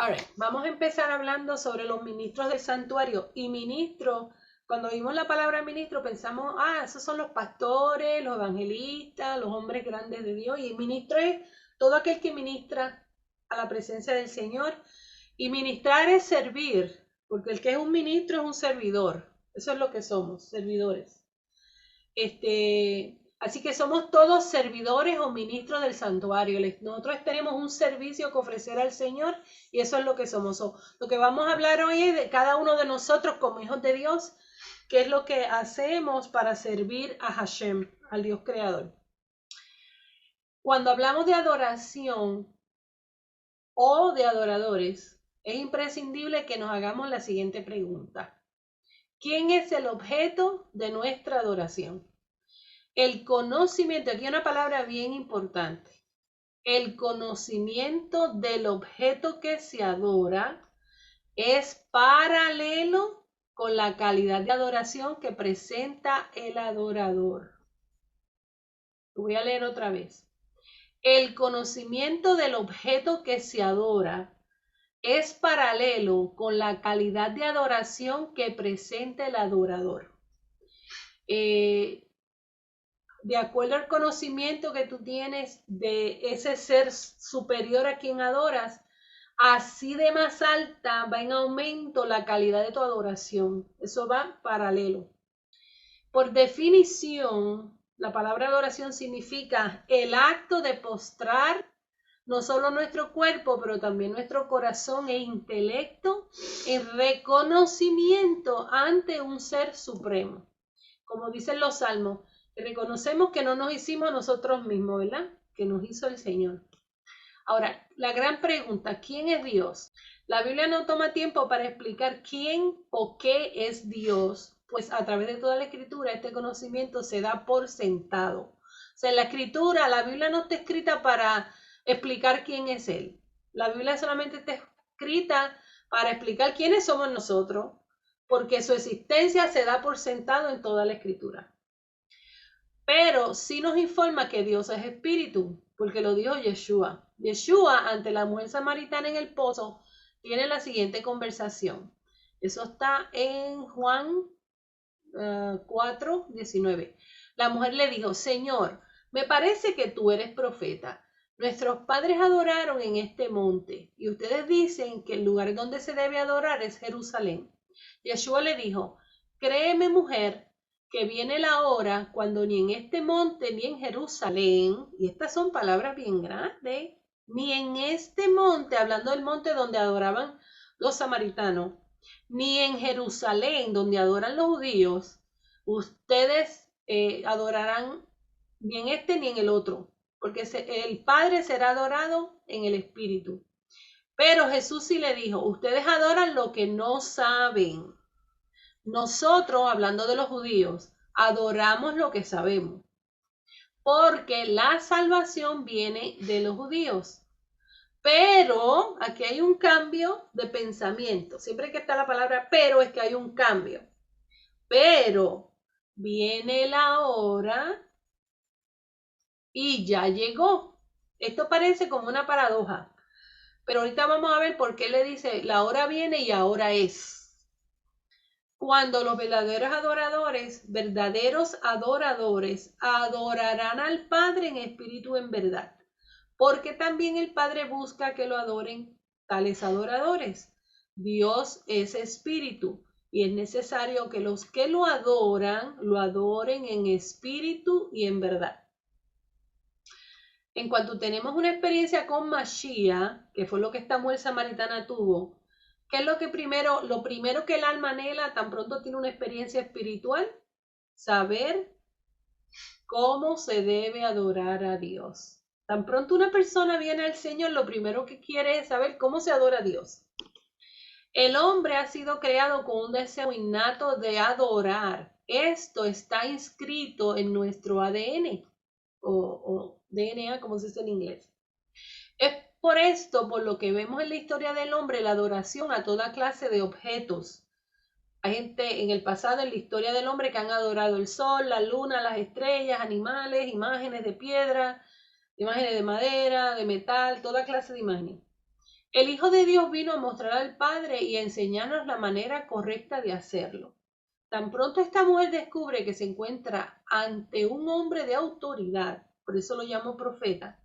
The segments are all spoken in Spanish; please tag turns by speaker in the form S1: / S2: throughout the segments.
S1: Alright, vamos a empezar hablando sobre los ministros del santuario. Y ministro, cuando vimos la palabra ministro, pensamos, esos son los pastores, los evangelistas, los hombres grandes de Dios. Y ministro es todo aquel que ministra a la presencia del Señor. Y ministrar es servir, porque el que es un ministro es un servidor. Eso es lo que somos, servidores. Así que somos todos servidores o ministros del santuario. Nosotros tenemos un servicio que ofrecer al Señor y eso es lo que somos. Lo que vamos a hablar hoy es de cada uno de nosotros como hijos de Dios, qué es lo que hacemos para servir a Hashem, al Dios creador. Cuando hablamos de adoración o de adoradores, es imprescindible que nos hagamos la siguiente pregunta. ¿Quién es el objeto de nuestra adoración? El conocimiento, aquí hay una palabra bien importante. El conocimiento del objeto que se adora es paralelo con la calidad de adoración que presenta el adorador. Lo voy a leer otra vez. El conocimiento del objeto que se adora es paralelo con la calidad de adoración que presenta el adorador. De acuerdo al conocimiento que tú tienes de ese ser superior a quien adoras, así de más alta va en aumento la calidad de tu adoración. Eso va paralelo. Por definición, la palabra adoración significa el acto de postrar no solo nuestro cuerpo, pero también nuestro corazón e intelecto en reconocimiento ante un ser supremo. Como dicen los salmos, reconocemos que no nos hicimos nosotros mismos, ¿verdad? Que nos hizo el Señor. Ahora, la gran pregunta, ¿quién es Dios? La Biblia no toma tiempo para explicar quién o qué es Dios, pues a través de toda la Escritura este conocimiento se da por sentado. O sea, en la Escritura, la Biblia no está escrita para explicar quién es Él. La Biblia solamente está escrita para explicar quiénes somos nosotros, porque su existencia se da por sentado en toda la Escritura. Pero sí nos informa que Dios es espíritu, porque lo dijo Yeshua. Yeshua, ante la mujer samaritana en el pozo, tiene la siguiente conversación. Eso está en Juan 4:19. La mujer le dijo, Señor, me parece que tú eres profeta. Nuestros padres adoraron en este monte, y ustedes dicen que el lugar donde se debe adorar es Jerusalén. Yeshua le dijo, créeme, mujer, que viene la hora cuando ni en este monte ni en Jerusalén, y estas son palabras bien grandes, ni en este monte, hablando del monte donde adoraban los samaritanos, ni en Jerusalén, donde adoran los judíos, ustedes adorarán ni en este ni en el otro, porque el Padre será adorado en el Espíritu. Pero Jesús sí le dijo, ustedes adoran lo que no saben. Nosotros, hablando de los judíos, adoramos lo que sabemos, porque la salvación viene de los judíos. Pero aquí hay un cambio de pensamiento. Siempre que está la palabra pero es que hay un cambio. Pero viene la hora y ya llegó. Esto parece como una paradoja. Pero ahorita vamos a ver por qué le dice la hora viene y ahora es. Cuando los verdaderos adoradores, adorarán al Padre en espíritu en verdad, porque también el Padre busca que lo adoren tales adoradores. Dios es espíritu y es necesario que los que lo adoren en espíritu y en verdad. En cuanto tenemos una experiencia con Mashiach, que fue lo que esta mujer samaritana tuvo, ¿qué es lo primero que el alma anhela tan pronto tiene una experiencia espiritual? Saber cómo se debe adorar a Dios. Tan pronto una persona viene al Señor, lo primero que quiere es saber cómo se adora a Dios. El hombre ha sido creado con un deseo innato de adorar. Esto está inscrito en nuestro ADN o DNA, como se dice en inglés. Es por esto, por lo que vemos en la historia del hombre, la adoración a toda clase de objetos. Hay gente en el pasado, en la historia del hombre, que han adorado el sol, la luna, las estrellas, animales, imágenes de piedra, imágenes de madera, de metal, toda clase de imágenes. El Hijo de Dios vino a mostrar al Padre y a enseñarnos la manera correcta de hacerlo. Tan pronto esta mujer descubre que se encuentra ante un hombre de autoridad, por eso lo llamo profeta,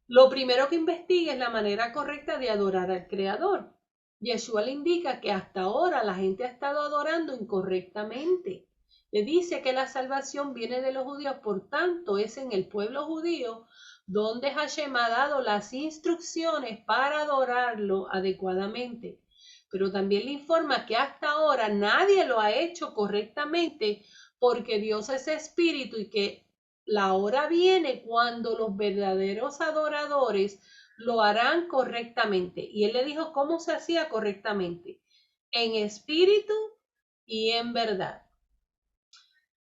S1: lo primero que investiga es la manera correcta de adorar al Creador. Yeshua le indica que hasta ahora la gente ha estado adorando incorrectamente. Le dice que la salvación viene de los judíos, por tanto es en el pueblo judío donde Hashem ha dado las instrucciones para adorarlo adecuadamente. Pero también le informa que hasta ahora nadie lo ha hecho correctamente porque Dios es espíritu y que la hora viene cuando los verdaderos adoradores lo harán correctamente. Y él le dijo cómo se hacía correctamente: en espíritu y en verdad.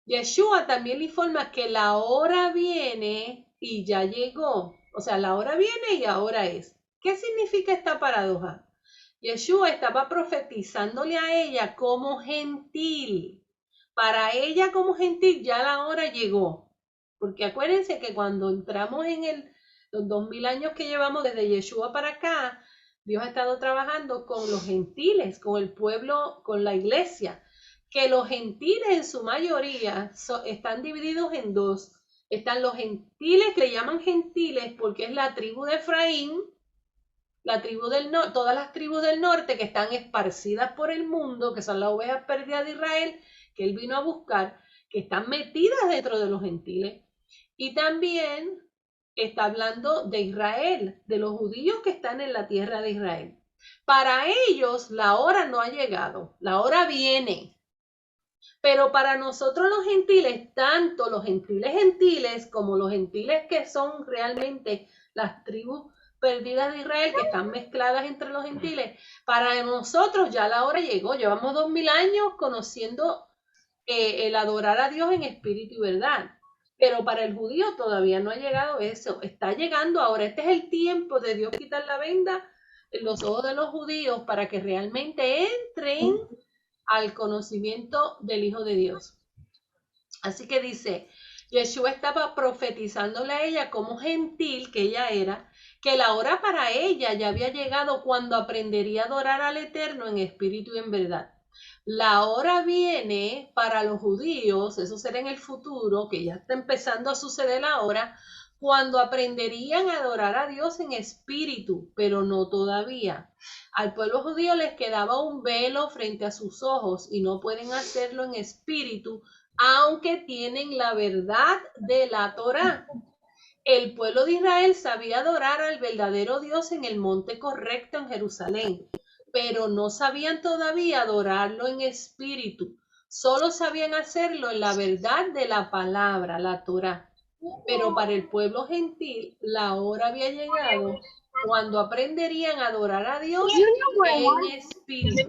S1: Yeshua también le informa que la hora viene y ya llegó. O sea, la hora viene y ahora es. ¿Qué significa esta paradoja? Yeshua estaba profetizándole a ella como gentil. Para ella como gentil ya la hora llegó. Porque acuérdense que cuando entramos en los 2000 años que llevamos desde Yeshua para acá, Dios ha estado trabajando con los gentiles, con el pueblo, con la iglesia, que los gentiles en su mayoría están divididos en dos. Están los gentiles que le llaman gentiles porque es la tribu de Efraín, la tribu del norte, todas las tribus del norte que están esparcidas por el mundo, que son las ovejas perdidas de Israel, que él vino a buscar, que están metidas dentro de los gentiles. Y también está hablando de Israel, de los judíos que están en la tierra de Israel. Para ellos la hora no ha llegado, la hora viene. Pero para nosotros los gentiles, tanto los gentiles como los gentiles que son realmente las tribus perdidas de Israel, que están mezcladas entre los gentiles, para nosotros ya la hora llegó. Llevamos 2000 años conociendo el adorar a Dios en espíritu y verdad. Pero para el judío todavía no ha llegado eso. Está llegando ahora. Este es el tiempo de Dios quitar la venda en los ojos de los judíos para que realmente entren al conocimiento del Hijo de Dios. Así que dice, Yeshua estaba profetizándole a ella como gentil que ella era, que la hora para ella ya había llegado cuando aprendería a adorar al Eterno en espíritu y en verdad. La hora viene para los judíos, eso será en el futuro, que ya está empezando a suceder ahora, cuando aprenderían a adorar a Dios en espíritu, pero no todavía. Al pueblo judío les quedaba un velo frente a sus ojos y no pueden hacerlo en espíritu, aunque tienen la verdad de la Torá. El pueblo de Israel sabía adorar al verdadero Dios en el monte correcto en Jerusalén, pero no sabían todavía adorarlo en espíritu. Solo sabían hacerlo en la verdad de la palabra, la Torá. Pero para el pueblo gentil, la hora había llegado cuando aprenderían a adorar a Dios en espíritu.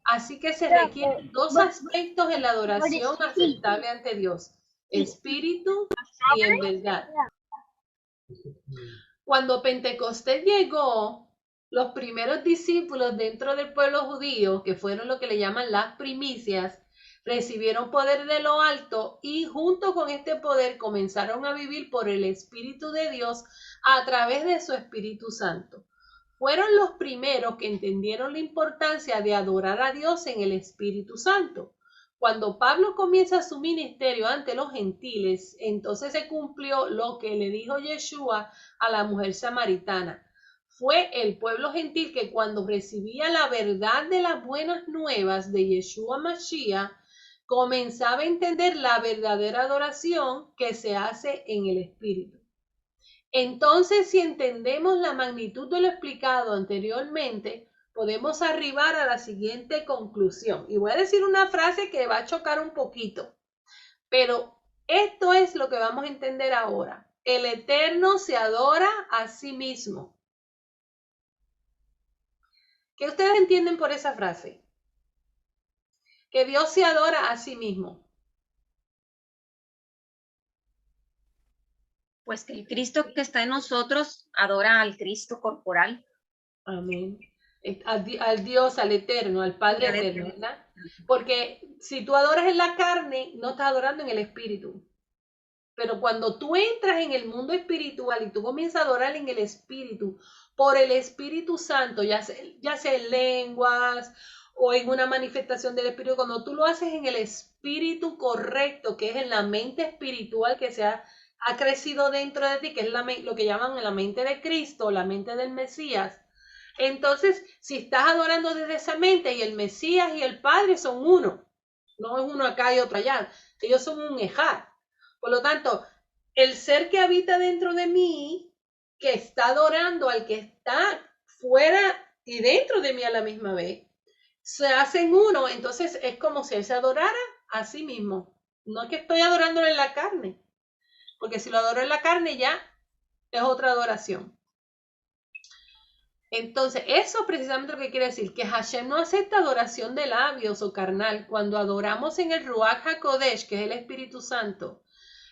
S1: Así que se requieren dos aspectos en la adoración aceptable ante Dios: espíritu y en verdad. Cuando Pentecostés llegó, los primeros discípulos dentro del pueblo judío, que fueron lo que le llaman las primicias, recibieron poder de lo alto y junto con este poder comenzaron a vivir por el Espíritu de Dios a través de su Espíritu Santo. Fueron los primeros que entendieron la importancia de adorar a Dios en el Espíritu Santo. Cuando Pablo comienza su ministerio ante los gentiles, entonces se cumplió lo que le dijo Yeshua a la mujer samaritana. Fue el pueblo gentil que cuando recibía la verdad de las buenas nuevas de Yeshua Mashiach, comenzaba a entender la verdadera adoración que se hace en el Espíritu. Entonces, si entendemos la magnitud de lo explicado anteriormente, podemos arribar a la siguiente conclusión. Y voy a decir una frase que va a chocar un poquito, pero esto es lo que vamos a entender ahora. El Eterno se adora a sí mismo. ¿Qué ustedes entienden por esa frase? Que Dios se adora a sí mismo.
S2: Pues que el Cristo que está en nosotros adora al Cristo corporal.
S1: Amén. Al Dios, al Eterno, al Padre Eterno, ¿verdad? Porque si tú adoras en la carne, no estás adorando en el Espíritu. Pero cuando tú entras en el mundo espiritual y tú comienzas a adorar en el espíritu, por el Espíritu Santo, ya sea en lenguas o en una manifestación del espíritu, cuando tú lo haces en el espíritu correcto, que es en la mente espiritual que ha crecido dentro de ti, que es lo que llaman la mente de Cristo, la mente del Mesías. Entonces, si estás adorando desde esa mente y el Mesías y el Padre son uno, no es uno acá y otro allá, ellos son un ejad. Por lo tanto, el ser que habita dentro de mí, que está adorando al que está fuera y dentro de mí a la misma vez, se hacen uno, entonces es como si él se adorara a sí mismo. No es que estoy adorándolo en la carne, porque si lo adoro en la carne ya es otra adoración. Entonces, eso precisamente lo que quiere decir, que Hashem no acepta adoración de labios o carnal. Cuando adoramos en el Ruach HaKodesh, que es el Espíritu Santo,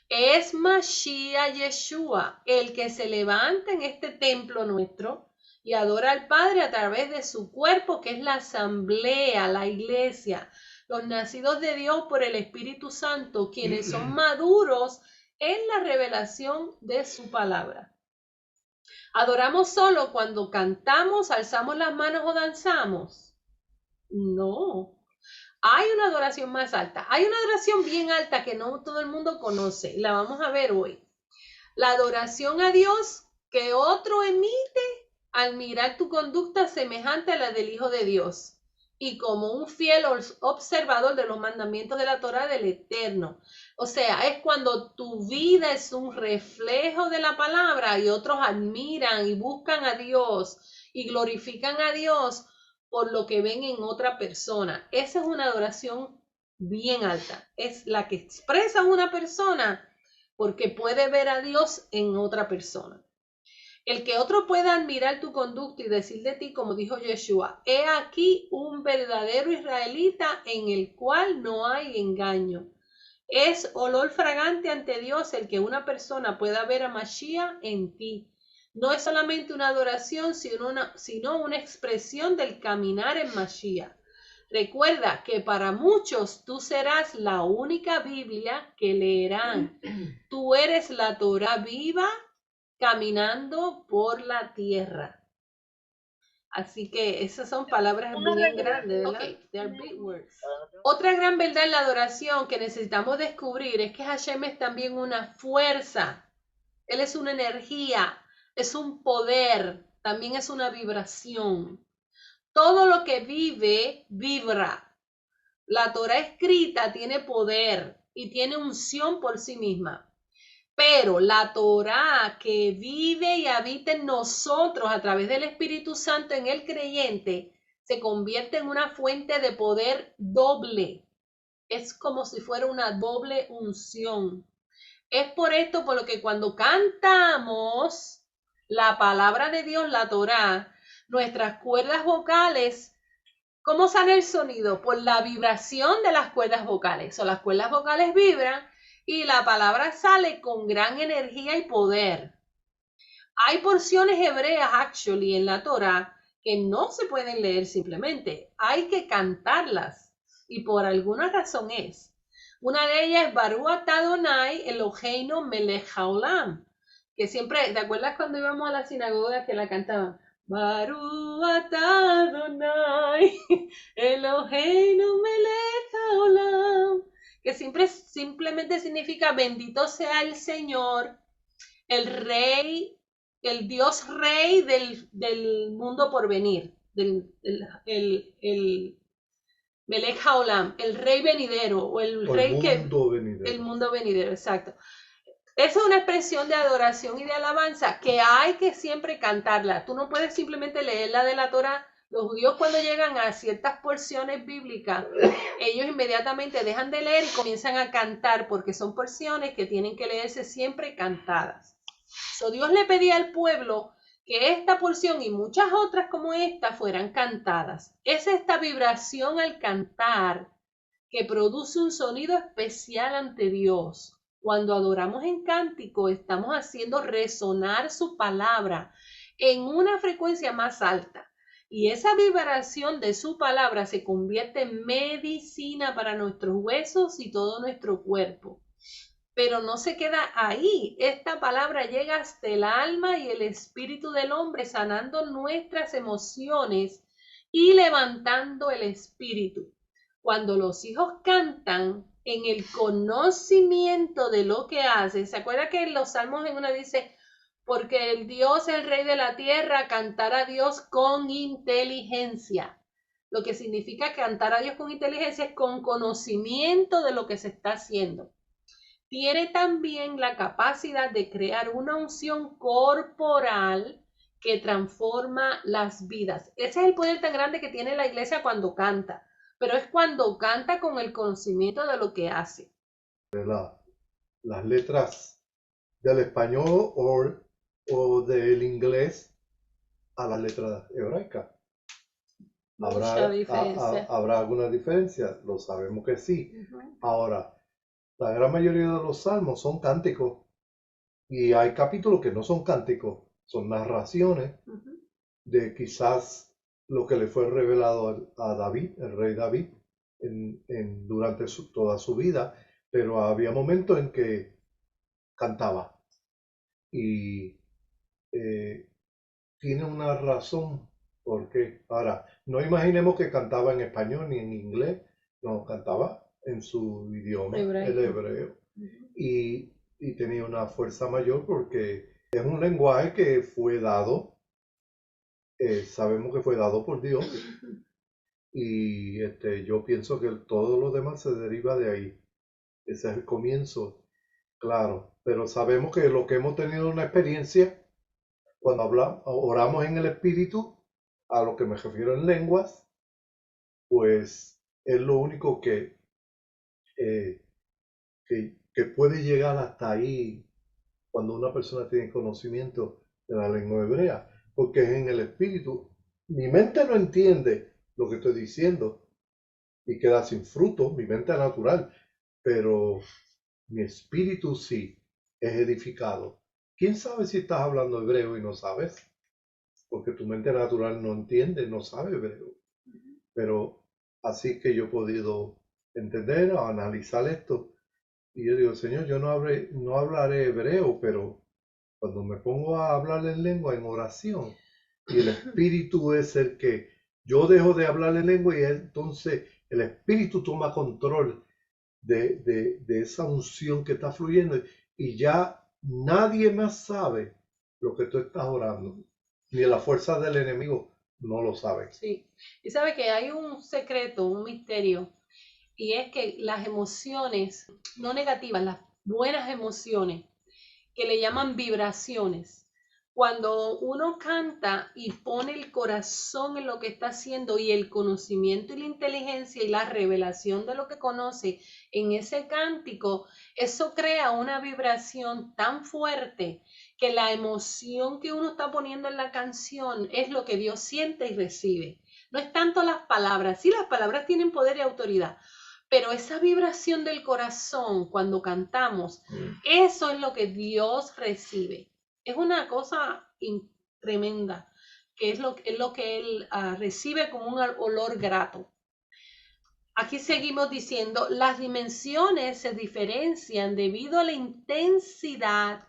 S1: es Mashiach Yeshua, el que se levanta en este templo nuestro y adora al Padre a través de su cuerpo, que es la asamblea, la iglesia, los nacidos de Dios por el Espíritu Santo, quienes son maduros en la revelación de su palabra. ¿Adoramos solo cuando cantamos, alzamos las manos o danzamos? No. Hay una adoración más alta. Hay una adoración bien alta que no todo el mundo conoce. La vamos a ver hoy. La adoración a Dios que otro emite al mirar tu conducta semejante a la del Hijo de Dios y como un fiel observador de los mandamientos de la Torá del Eterno. O sea, es cuando tu vida es un reflejo de la palabra y otros admiran y buscan a Dios y glorifican a Dios por lo que ven en otra persona. Esa es una adoración bien alta. Es la que expresa una persona porque puede ver a Dios en otra persona. El que otro pueda admirar tu conducta y decir de ti, como dijo Yeshua, he aquí un verdadero israelita en el cual no hay engaño. Es olor fragante ante Dios el que una persona pueda ver a Mashiach en ti. No es solamente una adoración, sino una expresión del caminar en Mashiach. Recuerda que para muchos tú serás la única Biblia que leerán. Tú eres la Torah viva caminando por la tierra. Así que esas son palabras bien grandes, ¿verdad? Okay. They're big words. Otra gran verdad en la adoración que necesitamos descubrir es que Hashem es también una fuerza. Él es una energía, es un poder, también es una vibración. Todo lo que vive, vibra. La Torah escrita tiene poder y tiene unción por sí misma. Pero la Torá que vive y habita en nosotros a través del Espíritu Santo en el creyente se convierte en una fuente de poder doble. Es como si fuera una doble unción. Es por esto por lo que cuando cantamos la palabra de Dios, la Torá, nuestras cuerdas vocales, ¿cómo sale el sonido? Por la vibración de las cuerdas vocales. O las cuerdas vocales vibran y la palabra sale con gran energía y poder. Hay porciones hebreas, actually, en la Torah que no se pueden leer simplemente. Hay que cantarlas. Y por alguna razón es. Una de ellas es Baruch atah Adonai Eloheinu melech haolam. Que siempre, ¿te acuerdas cuando íbamos a la sinagoga que la cantaban? Baruch atah Adonai Eloheinu melech haolam. Que simplemente significa bendito sea el Señor, el Rey, el Dios Rey del mundo por venir, el Melech Haolam, el Rey venidero, o el Rey venidero. El mundo venidero, exacto. Esa es una expresión de adoración y de alabanza que hay que siempre cantarla. Tú no puedes simplemente leerla de la Torah. Los judíos cuando llegan a ciertas porciones bíblicas, ellos inmediatamente dejan de leer y comienzan a cantar porque son porciones que tienen que leerse siempre cantadas. So, Dios le pedía al pueblo que esta porción y muchas otras como esta fueran cantadas. Es esta vibración al cantar que produce un sonido especial ante Dios. Cuando adoramos en cántico, estamos haciendo resonar su palabra en una frecuencia más alta. Y esa vibración de su palabra se convierte en medicina para nuestros huesos y todo nuestro cuerpo. Pero no se queda ahí. Esta palabra llega hasta el alma y el espíritu del hombre, sanando nuestras emociones y levantando el espíritu. Cuando los hijos cantan en el conocimiento de lo que hacen, ¿se acuerda que en los salmos en una dice, porque el Dios, el rey de la tierra, cantar a Dios con inteligencia? Lo que significa cantar a Dios con inteligencia es con conocimiento de lo que se está haciendo. Tiene también la capacidad de crear una unción corporal que transforma las vidas. Ese es el poder tan grande que tiene la iglesia cuando canta, pero es cuando canta con el conocimiento de lo que hace.
S3: Las letras del español o del inglés a las letras hebraicas. ¿Habrá alguna diferencia? Lo sabemos que sí. Ahora, la gran mayoría de los salmos son cánticos y hay capítulos que no son cánticos, son narraciones de quizás lo que le fue revelado a David, el rey David, durante toda su vida, pero había momentos en que cantaba y tiene una razón por qué. Ahora, no imaginemos que cantaba en español ni en inglés, no, cantaba en su idioma, el hebreo, y tenía una fuerza mayor porque es un lenguaje que fue dado, sabemos que fue dado por Dios, y yo pienso que todo lo demás se deriva de ahí. Ese es el comienzo, claro, pero sabemos que lo que hemos tenido una experiencia, cuando oramos en el Espíritu, a lo que me refiero en lenguas, pues es lo único que puede llegar hasta ahí cuando una persona tiene conocimiento de la lengua hebrea, porque es en el Espíritu. Mi mente no entiende lo que estoy diciendo y queda sin fruto, mi mente es natural, pero mi espíritu sí es edificado. ¿Quién sabe si estás hablando hebreo y no sabes? Porque tu mente natural no entiende, no sabe hebreo. Pero así que yo he podido entender o analizar esto. Y yo digo, Señor, yo no hablaré hebreo, pero cuando me pongo a hablar en lengua, en oración, y el espíritu es el que yo dejo de hablar en lengua y entonces el espíritu toma control de esa unción que está fluyendo y ya nadie más sabe lo que tú estás orando, ni la fuerza del enemigo no lo sabe.
S1: Sí, y sabe que hay un secreto, un misterio, y es que las emociones, no negativas, las buenas emociones, que le llaman vibraciones, cuando uno canta y pone el corazón en lo que está haciendo y el conocimiento y la inteligencia y la revelación de lo que conoce en ese cántico, eso crea una vibración tan fuerte que la emoción que uno está poniendo en la canción es lo que Dios siente y recibe. No es tanto las palabras, sí, las palabras tienen poder y autoridad, pero esa vibración del corazón cuando cantamos, eso es lo que Dios recibe. Es una cosa tremenda, que es lo que Él recibe como un olor grato. Aquí seguimos diciendo, las dimensiones se diferencian debido a la intensidad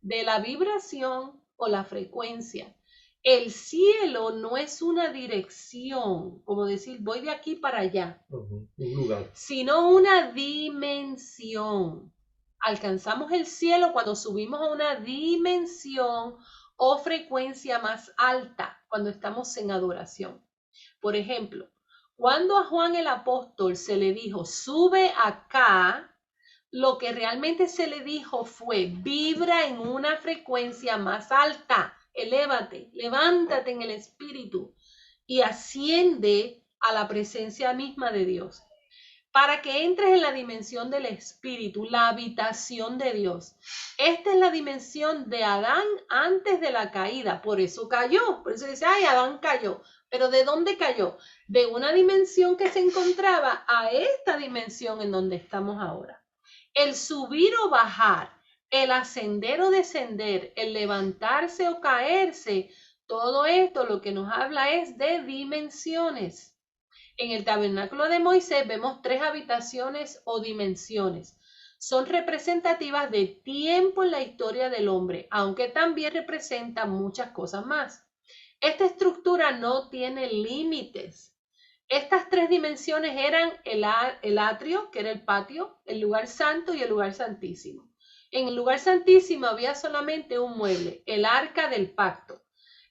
S1: de la vibración o la frecuencia. El cielo no es una dirección, como decir, voy de aquí para allá,
S3: un lugar,
S1: sino una dimensión. Alcanzamos el cielo cuando subimos a una dimensión o frecuencia más alta, cuando estamos en adoración. Por ejemplo, cuando a Juan el apóstol se le dijo, sube acá, lo que realmente se le dijo fue, vibra en una frecuencia más alta, elévate, levántate en el espíritu y asciende a la presencia misma de Dios. Para que entres en la dimensión del espíritu, la habitación de Dios. Esta es la dimensión de Adán antes de la caída, por eso cayó, por eso dice, ay, Adán cayó. Pero ¿de dónde cayó? De una dimensión que se encontraba a esta dimensión en donde estamos ahora. El subir o bajar, el ascender o descender, el levantarse o caerse, todo esto lo que nos habla es de dimensiones. En el tabernáculo de Moisés vemos 3 habitaciones o dimensiones. son representativas de tiempo en la historia del hombre, aunque también representan muchas cosas más. Esta estructura no tiene límites. Estas tres dimensiones eran el atrio, que era el patio, el lugar santo y el lugar santísimo. En el lugar santísimo había solamente un mueble, el arca del pacto.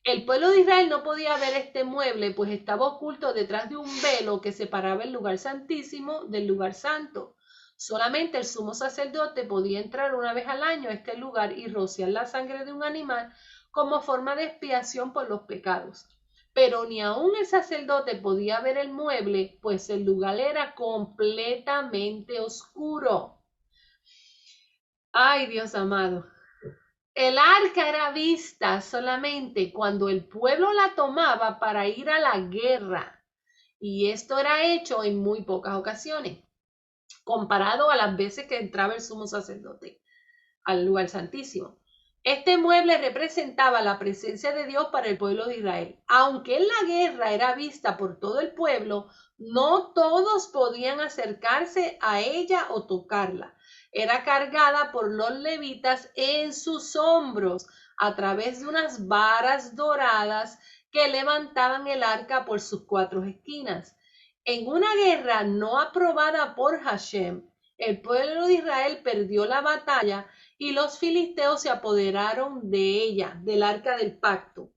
S1: El pueblo de Israel no podía ver este mueble, pues estaba oculto detrás de un velo que separaba el lugar santísimo del lugar santo. Solamente el sumo sacerdote podía entrar una vez al año a este lugar y rociar la sangre de un animal como forma de expiación por los pecados. Pero ni aun el sacerdote podía ver el mueble, pues el lugar era completamente oscuro. Ay, Dios amado. El arca era vista solamente cuando el pueblo la tomaba para ir a la guerra. Y esto era hecho en muy pocas ocasiones, comparado a las veces que entraba el sumo sacerdote al lugar santísimo. Este mueble representaba la presencia de Dios para el pueblo de Israel. Aunque en la guerra era vista por todo el pueblo, no todos podían acercarse a ella o tocarla. Era cargada por los levitas en sus hombros a través de unas varas doradas que levantaban el arca por sus cuatro esquinas. En una guerra no aprobada por Hashem, el pueblo de Israel perdió la batalla y los filisteos se apoderaron de ella, del arca del pacto.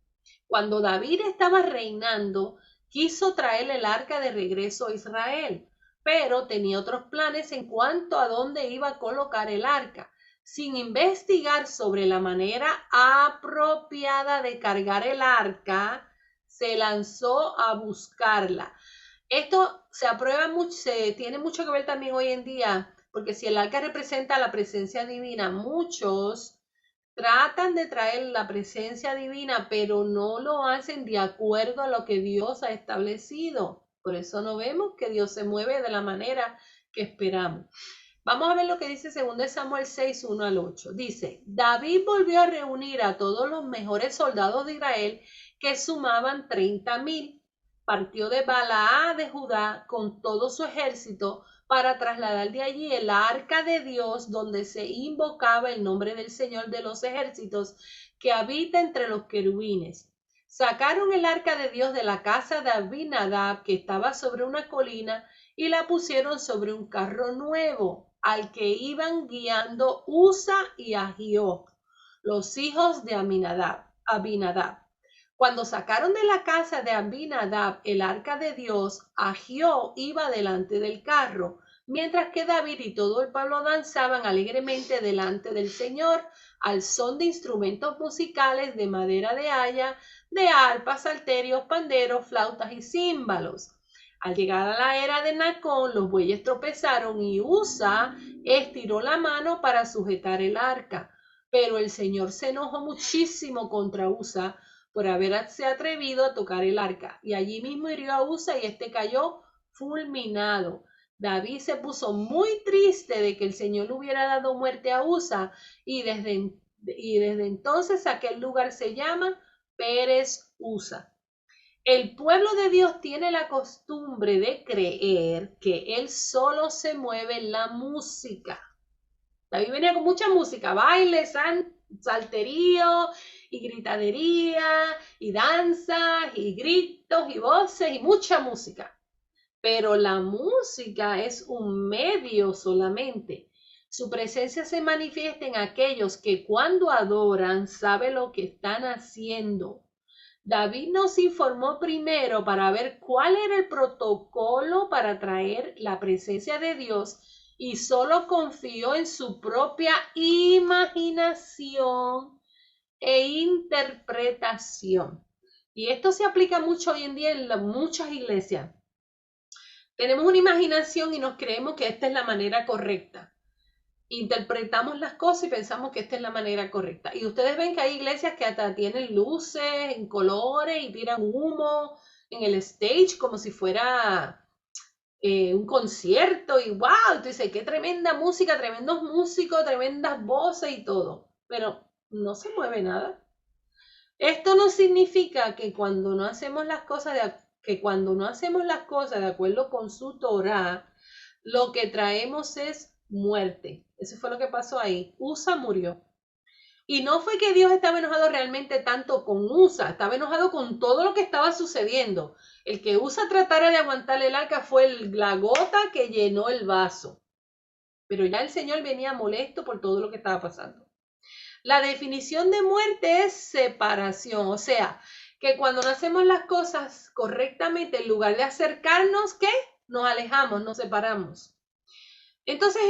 S1: Cuando David estaba reinando, quiso traer el arca de regreso a Israel, pero tenía otros planes en cuanto a dónde iba a colocar el arca. Sin investigar sobre la manera apropiada de cargar el arca, se lanzó a buscarla. Esto se aprueba mucho, tiene mucho que ver también hoy en día, porque si el arca representa la presencia divina, muchos tratan de traer la presencia divina, pero no lo hacen de acuerdo a lo que Dios ha establecido. Por eso no vemos que Dios se mueve de la manera que esperamos. Vamos a ver lo que dice 2 Samuel 6, 1 al 8. Dice, David volvió a reunir a todos los mejores soldados de Israel, que sumaban 30,000. Partió de Balaá de Judá con todo su ejército para trasladar de allí el arca de Dios, donde se invocaba el nombre del Señor de los ejércitos, que habita entre los querubines. Sacaron el arca de Dios de la casa de Abinadab, que estaba sobre una colina, y la pusieron sobre un carro nuevo, al que iban guiando Usa y Ahió, los hijos de Abinadab. Cuando sacaron de la casa de Abinadab el arca de Dios, Ahió iba delante del carro, mientras que David y todo el pueblo danzaban alegremente delante del Señor, al son de instrumentos musicales de madera de haya, de arpas, salterios, panderos, flautas y címbalos. Al llegar a la era de Nacón, los bueyes tropezaron y Usa estiró la mano para sujetar el arca. Pero el Señor se enojó muchísimo contra Usa por haberse atrevido a tocar el arca, y allí mismo hirió a Usa y este cayó fulminado. David se puso muy triste de que el Señor hubiera dado muerte a Usa, y desde entonces aquel lugar se llama Pérez Usa. El pueblo de Dios tiene la costumbre de creer que Él solo se mueve en la música. David venía con mucha música, baile, salterío y gritadería y danzas y gritos y voces y mucha música. Pero la música es un medio solamente. Su presencia se manifiesta en aquellos que cuando adoran saben lo que están haciendo. David nos informó primero para ver cuál era el protocolo para traer la presencia de Dios y solo confió en su propia imaginación e interpretación. Y esto se aplica mucho hoy en día en muchas iglesias. Tenemos una imaginación y nos creemos que esta es la manera correcta. Interpretamos las cosas y pensamos que esta es la manera correcta. Y ustedes ven que hay iglesias que hasta tienen luces en colores y tiran humo en el stage como si fuera un concierto. Y wow, tú dices, qué tremenda música, tremendos músicos, tremendas voces y todo. Pero no se mueve nada. Esto no significa que cuando no hacemos las cosas de acuerdo con su Torah, lo que traemos es muerte. Eso fue lo que pasó ahí. Usa murió. Y no fue que Dios estaba enojado realmente tanto con Usa, estaba enojado con todo lo que estaba sucediendo. El que Usa tratara de aguantar el arca fue la gota que llenó el vaso. Pero ya el Señor venía molesto por todo lo que estaba pasando. La definición de muerte es separación, o sea, que cuando no hacemos las cosas correctamente, en lugar de acercarnos, ¿qué? Nos alejamos, nos separamos. Entonces,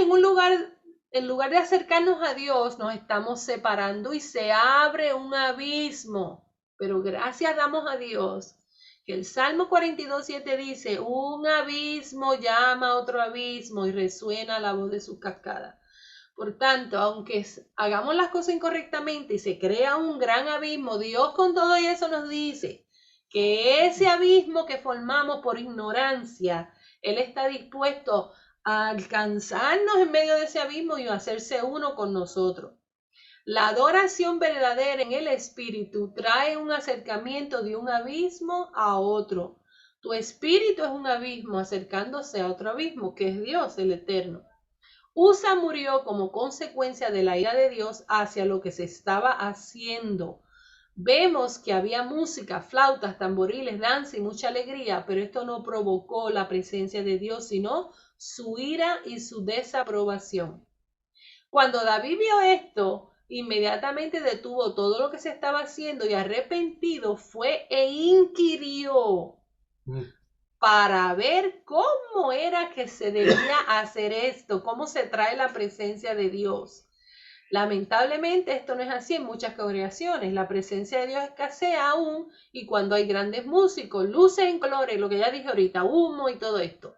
S1: en lugar de acercarnos a Dios, nos estamos separando y se abre un abismo. Pero gracias damos a Dios que el Salmo 42:7 dice, un abismo llama a otro abismo y resuena la voz de sus cascadas. Por tanto, aunque hagamos las cosas incorrectamente y se crea un gran abismo, Dios con todo eso nos dice que ese abismo que formamos por ignorancia, Él está dispuesto a alcanzarnos en medio de ese abismo y a hacerse uno con nosotros. La adoración verdadera en el espíritu trae un acercamiento de un abismo a otro. Tu espíritu es un abismo acercándose a otro abismo, que es Dios, el eterno. Usa murió como consecuencia de la ira de Dios hacia lo que se estaba haciendo. Vemos que había música, flautas, tamboriles, danza y mucha alegría, pero esto no provocó la presencia de Dios, sino su ira y su desaprobación. Cuando David vio esto, inmediatamente detuvo todo lo que se estaba haciendo y arrepentido fue e inquirió para ver cómo era que se debía hacer esto, cómo se trae la presencia de Dios. Lamentablemente esto no es así en muchas congregaciones. La presencia de Dios escasea aún y cuando hay grandes músicos, luces en colores, lo que ya dije ahorita, humo y todo esto.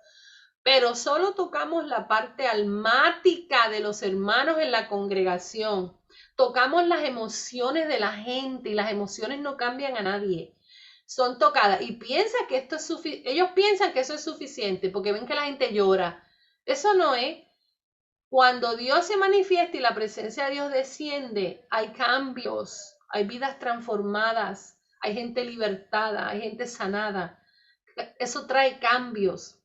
S1: Pero solo tocamos la parte almática de los hermanos en la congregación. Tocamos las emociones de la gente y las emociones no cambian a nadie. Son tocadas y piensan que esto es ellos piensan que eso es suficiente porque ven que la gente llora. Eso no es. Cuando Dios se manifiesta y la presencia de Dios desciende, hay cambios, hay vidas transformadas, hay gente libertada, hay gente sanada. Eso trae cambios.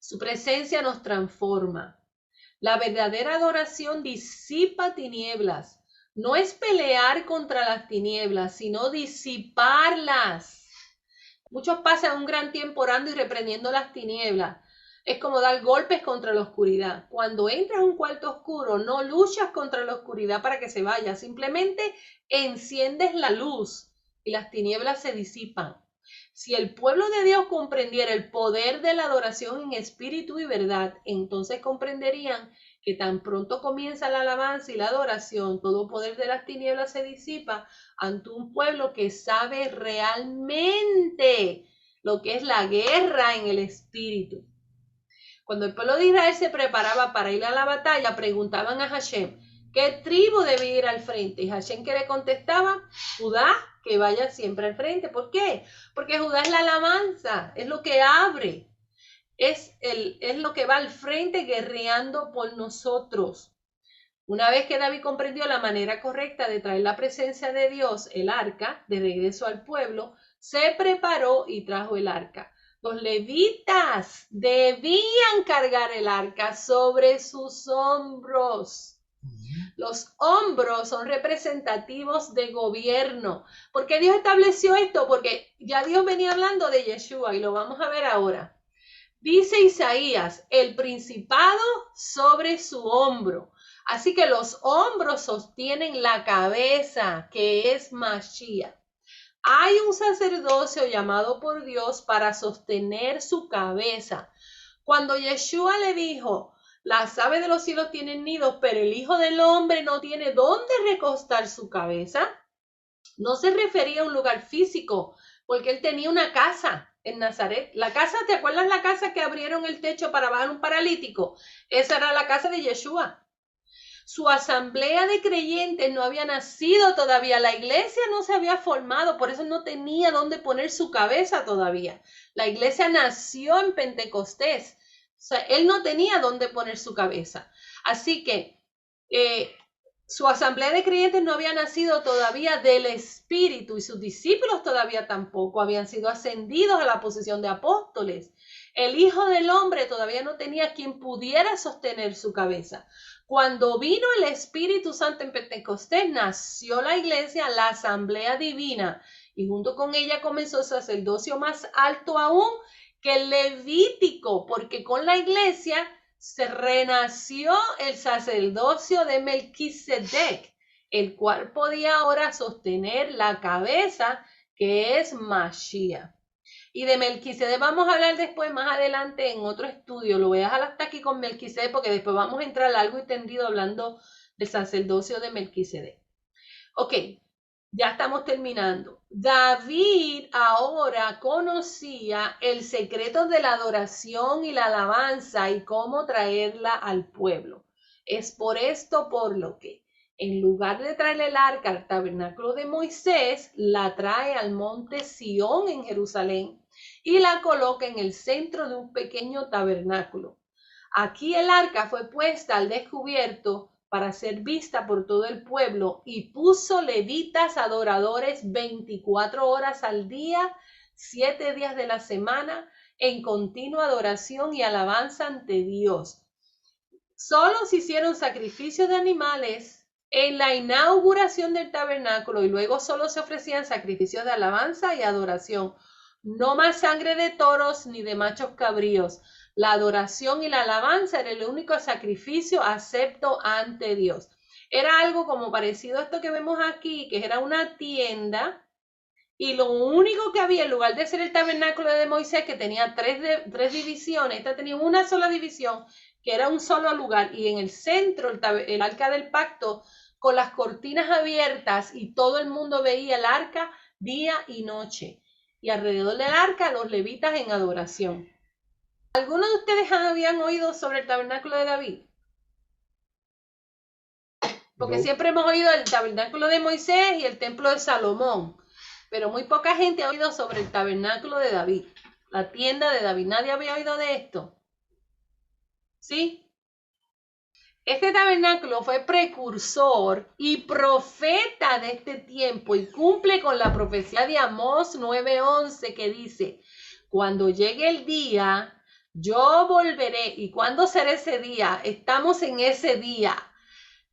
S1: Su presencia nos transforma. La verdadera adoración disipa tinieblas. No es pelear contra las tinieblas, sino disiparlas. Muchos pasan un gran tiempo orando y reprendiendo las tinieblas. Es como dar golpes contra la oscuridad. Cuando entras a un cuarto oscuro, no luchas contra la oscuridad para que se vaya. Simplemente enciendes la luz y las tinieblas se disipan. Si el pueblo de Dios comprendiera el poder de la adoración en espíritu y verdad, entonces comprenderían que tan pronto comienza la alabanza y la adoración, todo poder de las tinieblas se disipa ante un pueblo que sabe realmente lo que es la guerra en el espíritu. Cuando el pueblo de Israel se preparaba para ir a la batalla, preguntaban a Hashem, ¿qué tribu debe ir al frente? Y Hashem, ¿qué le contestaba? Judá, que vaya siempre al frente. ¿Por qué? Porque Judá es la alabanza, es lo que abre, es lo que va al frente guerreando por nosotros. Una vez que David comprendió la manera correcta de traer la presencia de Dios, el arca, de regreso al pueblo, se preparó y trajo el arca. Los levitas debían cargar el arca sobre sus hombros. Los hombros son representativos de gobierno. ¿Por qué Dios estableció esto? Porque ya Dios venía hablando de Yeshua y lo vamos a ver ahora. Dice Isaías, el principado sobre su hombro. Así que los hombros sostienen la cabeza, que es Mashiach. Hay un sacerdocio llamado por Dios para sostener su cabeza. Cuando Yeshua le dijo, las aves de los cielos tienen nidos, pero el Hijo del Hombre no tiene dónde recostar su cabeza, no se refería a un lugar físico, porque él tenía una casa en Nazaret. La casa, ¿te acuerdas la casa que abrieron el techo para bajar un paralítico? Esa era la casa de Yeshua. Su asamblea de creyentes no había nacido todavía, la iglesia no se había formado, por eso no tenía dónde poner su cabeza todavía. La iglesia nació en Pentecostés, o sea, él no tenía dónde poner su cabeza. Así que su asamblea de creyentes no había nacido todavía del Espíritu y sus discípulos todavía tampoco habían sido ascendidos a la posición de apóstoles. El Hijo del Hombre todavía no tenía quien pudiera sostener su cabeza. Cuando vino el Espíritu Santo en Pentecostés, nació la iglesia, la asamblea divina, y junto con ella comenzó el sacerdocio más alto aún que el levítico, porque con la iglesia se renació el sacerdocio de Melquisedec, el cual podía ahora sostener la cabeza, que es Mashiach. Y de Melquisedec vamos a hablar después, más adelante, en otro estudio. Lo voy a dejar hasta aquí con Melquisedec, porque después vamos a entrar largo y tendido hablando del sacerdocio de Melquisedec. Ok, ya estamos terminando. David ahora conocía el secreto de la adoración y la alabanza y cómo traerla al pueblo. Es por esto por lo que, en lugar de traerle el arca al tabernáculo de Moisés, la trae al monte Sión en Jerusalén y la coloca en el centro de un pequeño tabernáculo. Aquí el arca fue puesta al descubierto para ser vista por todo el pueblo, y puso levitas adoradores 24 horas al día, 7 días de la semana, en continua adoración y alabanza ante Dios. Solo se hicieron sacrificios de animales en la inauguración del tabernáculo, y luego solo se ofrecían sacrificios de alabanza y adoración. No más sangre de toros ni de machos cabríos. La adoración y la alabanza era el único sacrificio acepto ante Dios. Era algo como parecido a esto que vemos aquí, que era una tienda, y lo único que había, en lugar de ser el tabernáculo de Moisés, que tenía tres divisiones, esta tenía una sola división, que era un solo lugar, y en el centro el arca del pacto, con las cortinas abiertas, y todo el mundo veía el arca día y noche. Y alrededor del arca los levitas en adoración. ¿Algunos de ustedes habían oído sobre el tabernáculo de David? Porque
S3: No.
S1: siempre hemos oído el tabernáculo de Moisés y el templo de Salomón, pero muy poca gente ha oído sobre el tabernáculo de David, la tienda de David. ¿Nadie había oído de esto? ¿Sí? Este tabernáculo fue precursor y profeta de este tiempo y cumple con la profecía de Amós 9:11, que dice: cuando llegue el día, yo volveré. ¿Y cuándo será ese día? Estamos en ese día.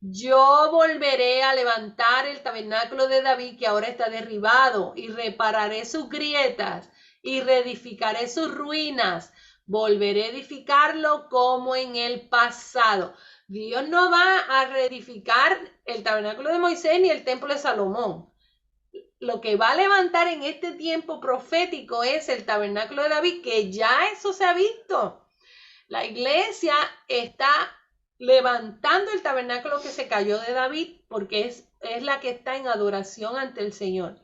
S1: Yo volveré a levantar el tabernáculo de David, que ahora está derribado, y repararé sus grietas y reedificaré sus ruinas. Volveré a edificarlo como en el pasado. Dios no va a reedificar el tabernáculo de Moisés ni el templo de Salomón. Lo que va a levantar en este tiempo profético es el tabernáculo de David, que ya eso se ha visto. La iglesia está levantando el tabernáculo que se cayó de David, porque es la que está en adoración ante el Señor.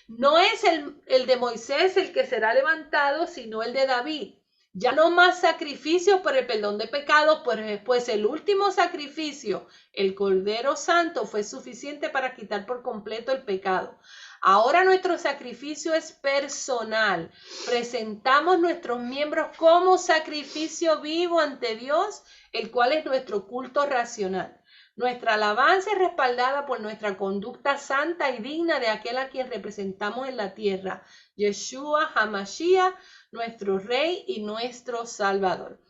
S1: No es el de Moisés el que será levantado, sino el de David. Ya no más sacrificios por el perdón de pecados, pues el último sacrificio, el Cordero Santo, fue suficiente para quitar por completo el pecado. Ahora nuestro sacrificio es personal. Presentamos nuestros miembros como sacrificio vivo ante Dios, el cual es nuestro culto racional. Nuestra alabanza es respaldada por nuestra conducta santa y digna de aquel a quien representamos en la tierra, Yeshua HaMashiach, nuestro Rey y nuestro Salvador.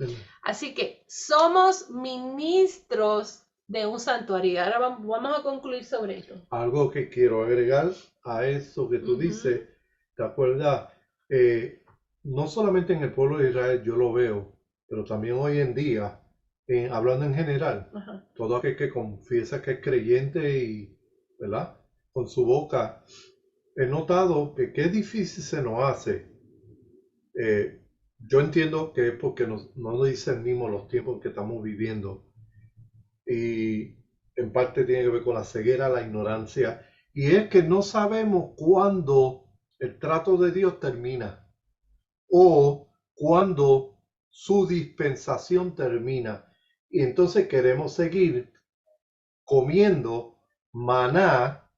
S1: Así que somos ministros de un santuario. Ahora vamos a concluir sobre esto.
S3: Algo que quiero agregar a eso que tú dices, ¿te acuerdas? No solamente en el pueblo de Israel yo lo veo, pero también hoy en día, hablando en general, todo aquel que confiesa que es creyente y, ¿verdad? Con su boca, he notado que qué difícil se nos hace. Yo entiendo que es porque no discernimos los tiempos que estamos viviendo, y en parte tiene que ver con la ceguera, la ignorancia, y es que no sabemos cuándo el trato de Dios termina o cuándo su dispensación termina, y entonces queremos seguir comiendo maná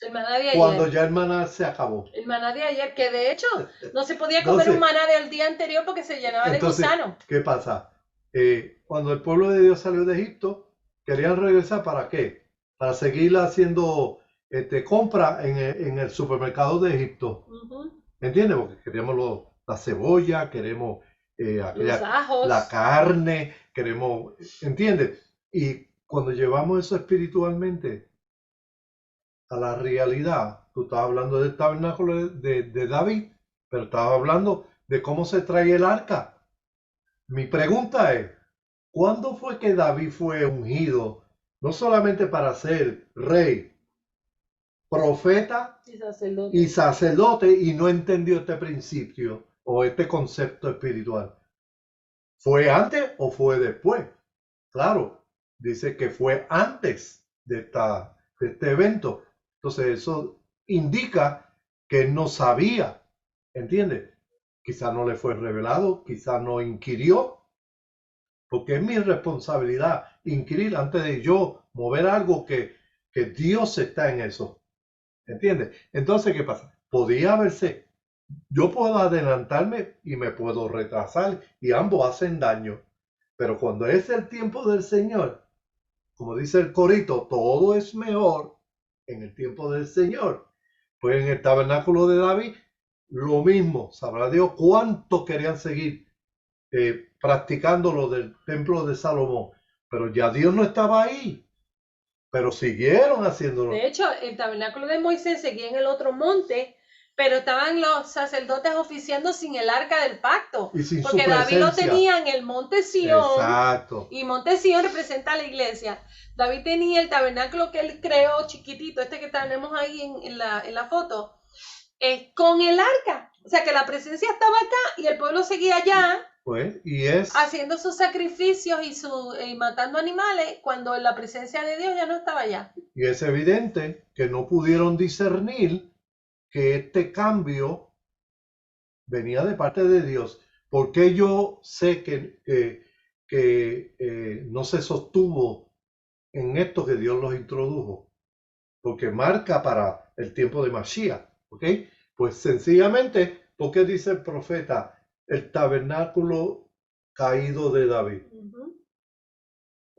S1: El maná de ayer.
S3: cuando ya el maná se acabó.
S1: El maná de ayer, que de hecho no se podía comer un maná del día anterior porque se llenaba de gusano.
S3: ¿Qué pasa? Cuando el pueblo de Dios salió de Egipto, querían regresar, ¿para qué? Para seguir haciendo compra en el supermercado de Egipto. ¿Entiendes? Porque queremos la cebolla, queremos
S1: Los ajos.
S3: la carne, queremos, ¿entiendes? Y cuando llevamos eso espiritualmente a la realidad, tú estabas hablando del tabernáculo de David, pero estabas hablando de cómo se trae el arca. Mi pregunta es, ¿cuándo fue que David fue ungido, no solamente para ser rey, profeta y sacerdote, y no entendió este principio o este concepto espiritual? ¿Fue antes o fue después? Claro, dice que fue antes de este evento. Entonces eso indica que él no sabía, ¿entiendes? Quizá no le fue revelado, quizá no inquirió, porque es mi responsabilidad inquirir antes de yo mover algo que Dios está en eso, ¿entiendes? Entonces, ¿qué pasa? Podía verse, yo puedo adelantarme y me puedo retrasar y ambos hacen daño, pero cuando es el tiempo del Señor, como dice el corito, todo es mejor en el tiempo del Señor. Pues en el tabernáculo de David, lo mismo, sabrá Dios cuánto querían seguir practicando lo del templo de Salomón, pero ya Dios no estaba ahí, pero siguieron haciéndolo.
S1: De hecho, el tabernáculo de Moisés seguía en el otro monte, pero estaban los sacerdotes oficiando sin el arca del pacto,
S3: Y sin
S1: porque
S3: su
S1: David lo
S3: presencia.
S1: tenía en el monte Sión.
S3: Exacto.
S1: Y monte Sión representa a la iglesia. David tenía el tabernáculo que él creó chiquitito, este que tenemos ahí en la foto, con el arca. O sea que la presencia estaba acá y el pueblo seguía allá.
S3: Pues, y es,
S1: haciendo sus sacrificios y matando animales cuando la presencia de Dios ya no estaba allá.
S3: y es evidente que no pudieron discernir que este cambio venía de parte de Dios. Porque yo sé que no se sostuvo en esto que Dios los introdujo? Porque marca para el tiempo de Mashiach, ¿ok? Pues sencillamente, porque dice el profeta, el tabernáculo caído de David.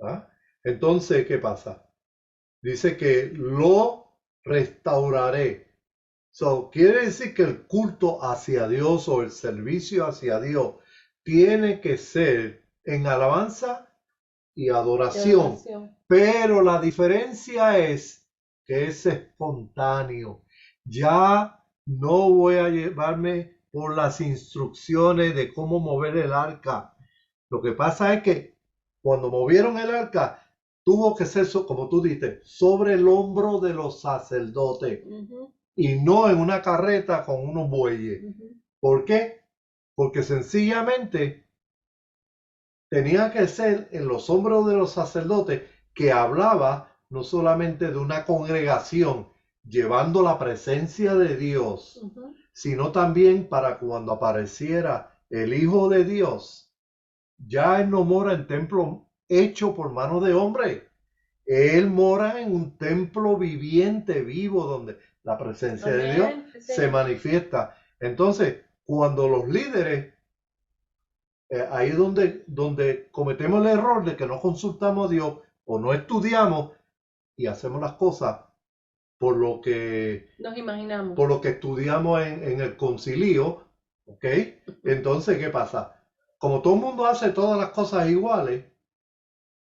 S3: ¿Ah? Entonces, ¿qué pasa? Dice que lo restauraré. So, quiere decir que el culto hacia Dios o el servicio hacia Dios tiene que ser en alabanza y adoración. Pero la diferencia es que es espontáneo. Ya no voy a llevarme por las instrucciones de cómo mover el arca. Lo que pasa es que cuando movieron el arca, tuvo que ser, como tú dices, sobre el hombro de los sacerdotes y no en una carreta con unos bueyes. ¿Por qué? Porque sencillamente tenía que ser en los hombros de los sacerdotes, que hablaba no solamente de una congregación llevando la presencia de Dios, sino también para cuando apareciera el Hijo de Dios. Ya él no mora en templo hecho por mano de hombre. Él mora en un templo viviente, vivo, donde la presencia de Dios se manifiesta. Entonces, cuando los líderes, ahí es donde cometemos el error de que no consultamos a Dios o no estudiamos y hacemos las cosas por lo que
S1: nos imaginamos,
S3: por lo que estudiamos en el concilio, ¿ok? Entonces, ¿qué pasa? Como todo el mundo hace todas las cosas iguales,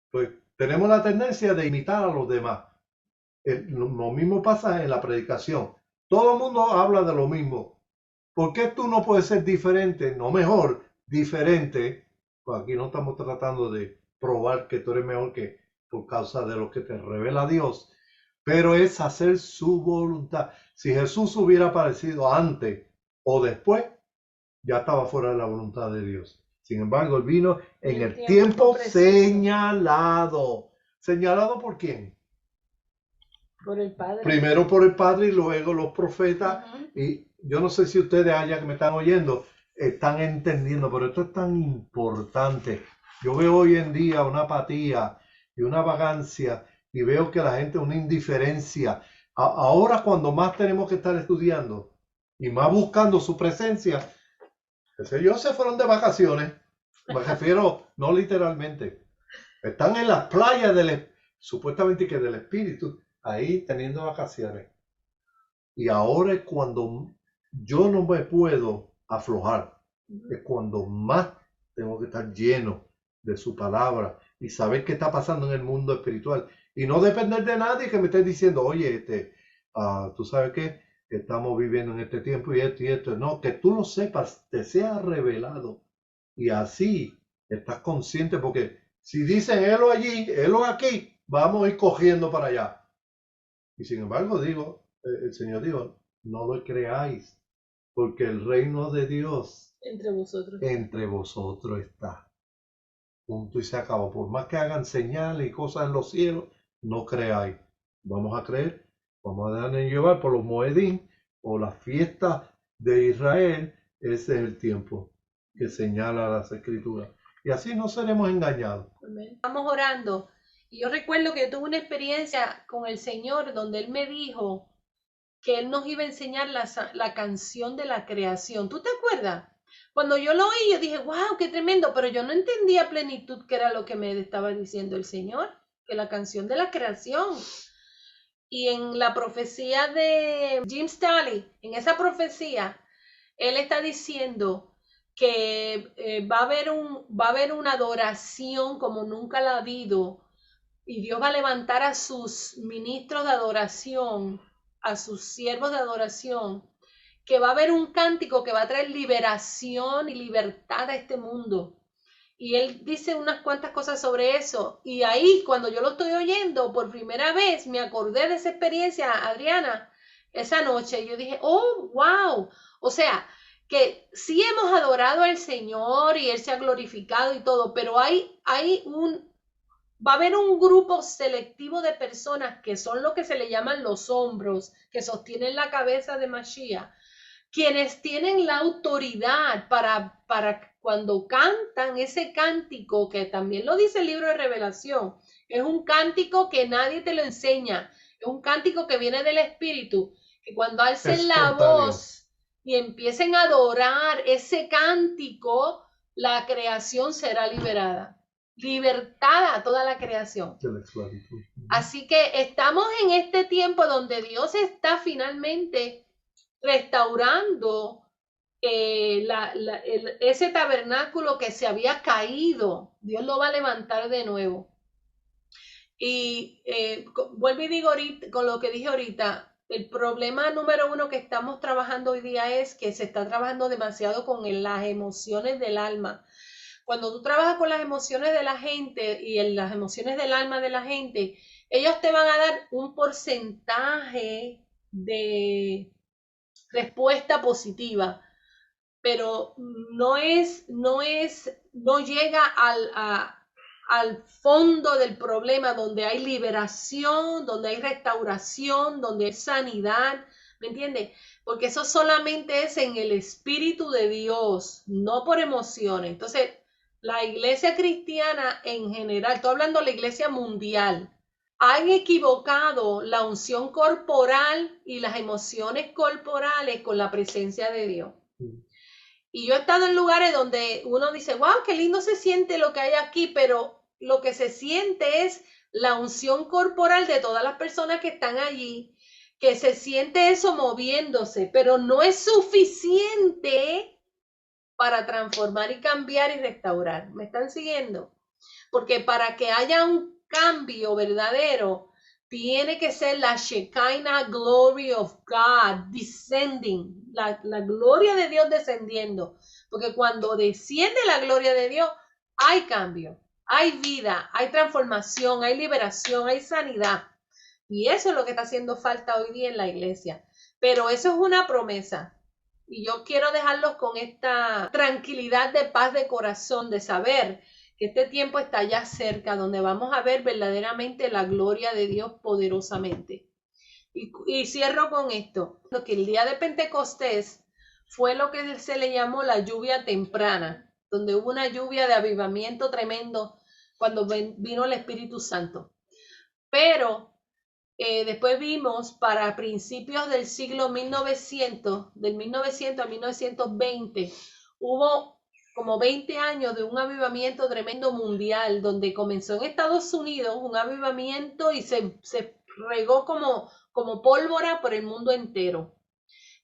S3: pues tenemos la tendencia de imitar a los demás. Lo mismo pasa en la predicación. Todo el mundo habla de lo mismo. ¿Por qué tú no puedes ser diferente? No mejor, diferente. Pues aquí no estamos tratando de probar que tú eres mejor que por causa de lo que te revela Dios, pero es hacer su voluntad. Si Jesús hubiera aparecido antes o después, ya estaba fuera de la voluntad de Dios. Sin embargo, él vino en el tiempo señalado. ¿Señalado por quién?
S1: Por el Padre.
S3: Primero por el Padre y luego los profetas. Y yo no sé si ustedes allá que me están oyendo están entendiendo, pero esto es tan importante. Yo veo hoy en día una apatía y una vagancia y veo que la gente una indiferencia. Ahora cuando más tenemos que estar estudiando y más buscando su presencia, ellos se fueron de vacaciones. Me refiero, no literalmente. Están en las playas supuestamente que del espíritu, ahí teniendo vacaciones. Y ahora es cuando yo no me puedo aflojar. Es cuando más tengo que estar lleno de su palabra y saber qué está pasando en el mundo espiritual. Y no depender de nadie que me esté diciendo, oye, tú sabes qué, estamos viviendo en este tiempo y esto. No, que tú lo sepas, te sea revelado. Y así estás consciente, porque si dicen, helo allí, helo aquí, vamos a ir cogiendo para allá. Y sin embargo, el Señor dijo, no lo creáis, porque el reino de Dios entre vosotros está. Punto y se acabó. Por más que hagan señales y cosas en los cielos, no creáis. Vamos a creer, vamos a dejarnos llevar por los Moedim o las fiestas de Israel. Ese es el tiempo que señala las Escrituras. Y así no seremos engañados.
S1: Estamos orando. Y yo recuerdo que tuve una experiencia con el Señor donde Él me dijo que Él nos iba a enseñar la canción de la creación. ¿Tú te acuerdas? Cuando yo lo oí, yo dije, wow, qué tremendo, pero yo no entendía a plenitud qué era lo que me estaba diciendo el Señor, que la canción de la creación. Y en la profecía de Jim Staley, en esa profecía, él está diciendo que va a haber una adoración como nunca la ha habido, y Dios va a levantar a sus ministros de adoración, a sus siervos de adoración, que va a haber un cántico que va a traer liberación y libertad a este mundo. Y él dice unas cuantas cosas sobre eso. Y ahí, cuando yo lo estoy oyendo por primera vez, me acordé de esa experiencia, Adriana, esa noche. Yo dije, oh, wow. O sea, que sí hemos adorado al Señor y Él se ha glorificado y todo, pero va a haber un grupo selectivo de personas que son lo que se le llaman los hombros, que sostienen la cabeza de Mashiach, quienes tienen la autoridad para cuando cantan ese cántico, que también lo dice el libro de Revelación, es un cántico que nadie te lo enseña, es un cántico que viene del Espíritu, que cuando alcen la voz y empiecen a adorar ese cántico, la creación será liberada. Libertada a toda la creación. Así que estamos en este tiempo donde Dios está finalmente restaurando ese tabernáculo que se había caído. Dios lo va a levantar de nuevo. Y vuelvo y digo ahorita, con lo que dije ahorita, el problema número uno que estamos trabajando hoy día es que se está trabajando demasiado con las emociones del alma. Cuando tú trabajas con las emociones de la gente y en las emociones del alma de la gente, ellos te van a dar un porcentaje de respuesta positiva, pero no llega al fondo del problema, donde hay liberación, donde hay restauración, donde hay sanidad, ¿me entiendes? Porque eso solamente es en el Espíritu de Dios, no por emociones. Entonces, la iglesia cristiana en general, estoy hablando de la iglesia mundial, han equivocado la unción corporal y las emociones corporales con la presencia de Dios. Y yo he estado en lugares donde uno dice, wow, qué lindo se siente lo que hay aquí, pero lo que se siente es la unción corporal de todas las personas que están allí, que se siente eso moviéndose, pero no es suficiente para transformar y cambiar y restaurar. ¿Me están siguiendo? Porque para que haya un cambio verdadero, tiene que ser la Shekinah glory of God descending, la gloria de Dios descendiendo. Porque cuando desciende la gloria de Dios, hay cambio, hay vida, hay transformación, hay liberación, hay sanidad. Y eso es lo que está haciendo falta hoy día en la iglesia. Pero eso es una promesa. Y yo quiero dejarlos con esta tranquilidad de paz de corazón, de saber que este tiempo está ya cerca, donde vamos a ver verdaderamente la gloria de Dios poderosamente. Y cierro con esto, que el día de Pentecostés fue lo que se le llamó la lluvia temprana, donde hubo una lluvia de avivamiento tremendo cuando vino el Espíritu Santo. Pero después vimos para principios del siglo 1900, del 1900 al 1920, hubo como 20 años de un avivamiento tremendo mundial, donde comenzó en Estados Unidos un avivamiento y se regó como pólvora por el mundo entero.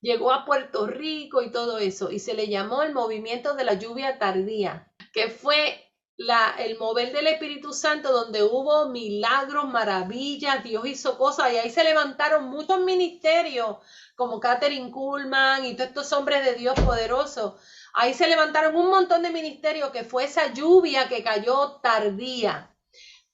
S1: Llegó a Puerto Rico y todo eso, y se le llamó el movimiento de la lluvia tardía, que fue el mover del Espíritu Santo, donde hubo milagros, maravillas, Dios hizo cosas, y ahí se levantaron muchos ministerios, como Catherine Kuhlman y todos estos hombres de Dios poderosos. Ahí se levantaron un montón de ministerios, que fue esa lluvia que cayó tardía.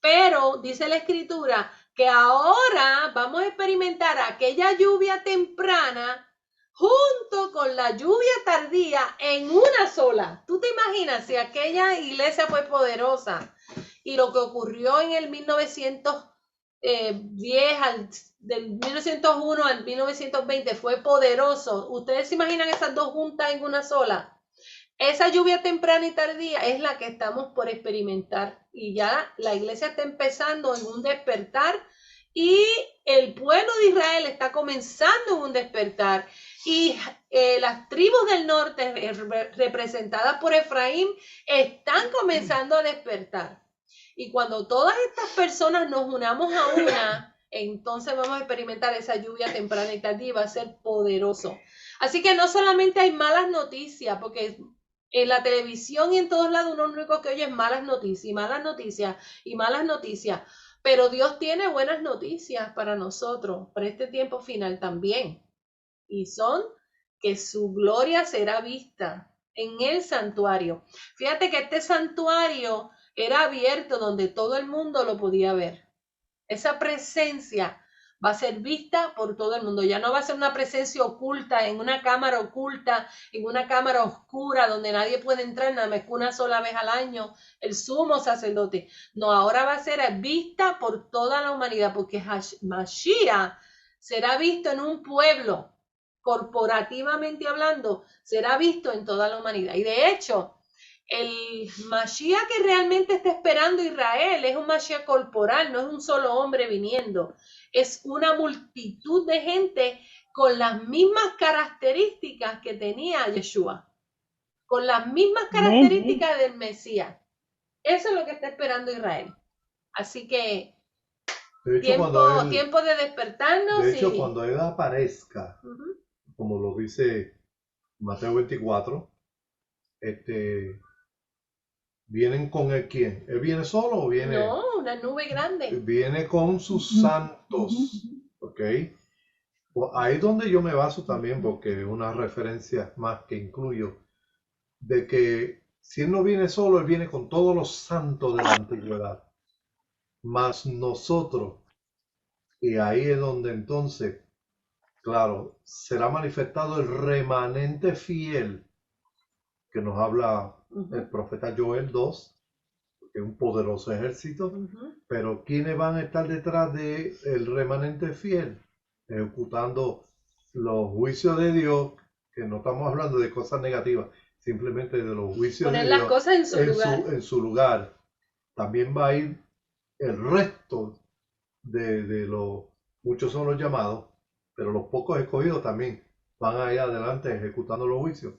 S1: Pero dice la Escritura que ahora vamos a experimentar aquella lluvia temprana junto con la lluvia tardía en una sola. ¿Tú te imaginas si aquella iglesia fue poderosa y lo que ocurrió en el 1910, del 1901 al 1920 fue poderoso? ¿Ustedes se imaginan esas dos juntas en una sola? Esa lluvia temprana y tardía es la que estamos por experimentar, y ya la iglesia está empezando en un despertar, y el pueblo de Israel está comenzando en un despertar, y las tribus del norte representadas por Efraín están comenzando a despertar. Y cuando todas estas personas nos unamos a una, entonces vamos a experimentar esa lluvia temprana y tardía, y va a ser poderoso. Así que no solamente hay malas noticias, porque en la televisión y en todos lados uno lo único que oye es malas noticias y malas noticias y malas noticias. Pero Dios tiene buenas noticias para nosotros, para este tiempo final también. Y son que su gloria será vista en el santuario. Fíjate que este santuario era abierto, donde todo el mundo lo podía ver. Esa presencia va a ser vista por todo el mundo. Ya no va a ser una presencia oculta, en una cámara oculta, en una cámara oscura, donde nadie puede entrar nada más que una sola vez al año, el sumo sacerdote. No, ahora va a ser vista por toda la humanidad, porque Mashiach será visto en un pueblo, corporativamente hablando, será visto en toda la humanidad. Y de hecho, el Mashiach que realmente está esperando Israel es un Mashiach corporal, no es un solo hombre viniendo, es una multitud de gente con las mismas características que tenía Yeshua, con las mismas características del Mesías. Eso es lo que está esperando Israel. Así que
S3: De hecho,
S1: tiempo de despertarnos.
S3: De hecho, cuando Él aparezca, como lo dice Mateo 24, ¿vienen con el quién? ¿Él viene solo o viene?
S1: No, una nube grande.
S3: Viene con sus santos, ¿ok? Pues ahí es donde yo me baso también, porque una referencia más que incluyo, de que si Él no viene solo, Él viene con todos los santos de la antigüedad, más nosotros. Y ahí es donde entonces, claro, será manifestado el remanente fiel que nos habla el profeta Joel 2, que es un poderoso ejército, pero ¿quiénes van a estar detrás del remanente fiel? Ejecutando los juicios de Dios, que no estamos hablando de cosas negativas, simplemente de los juicios de Dios.
S1: Poner las cosas en su lugar.
S3: En su lugar. También va a ir el resto de los, muchos son los llamados, pero los pocos escogidos también van a ir adelante ejecutando los juicios.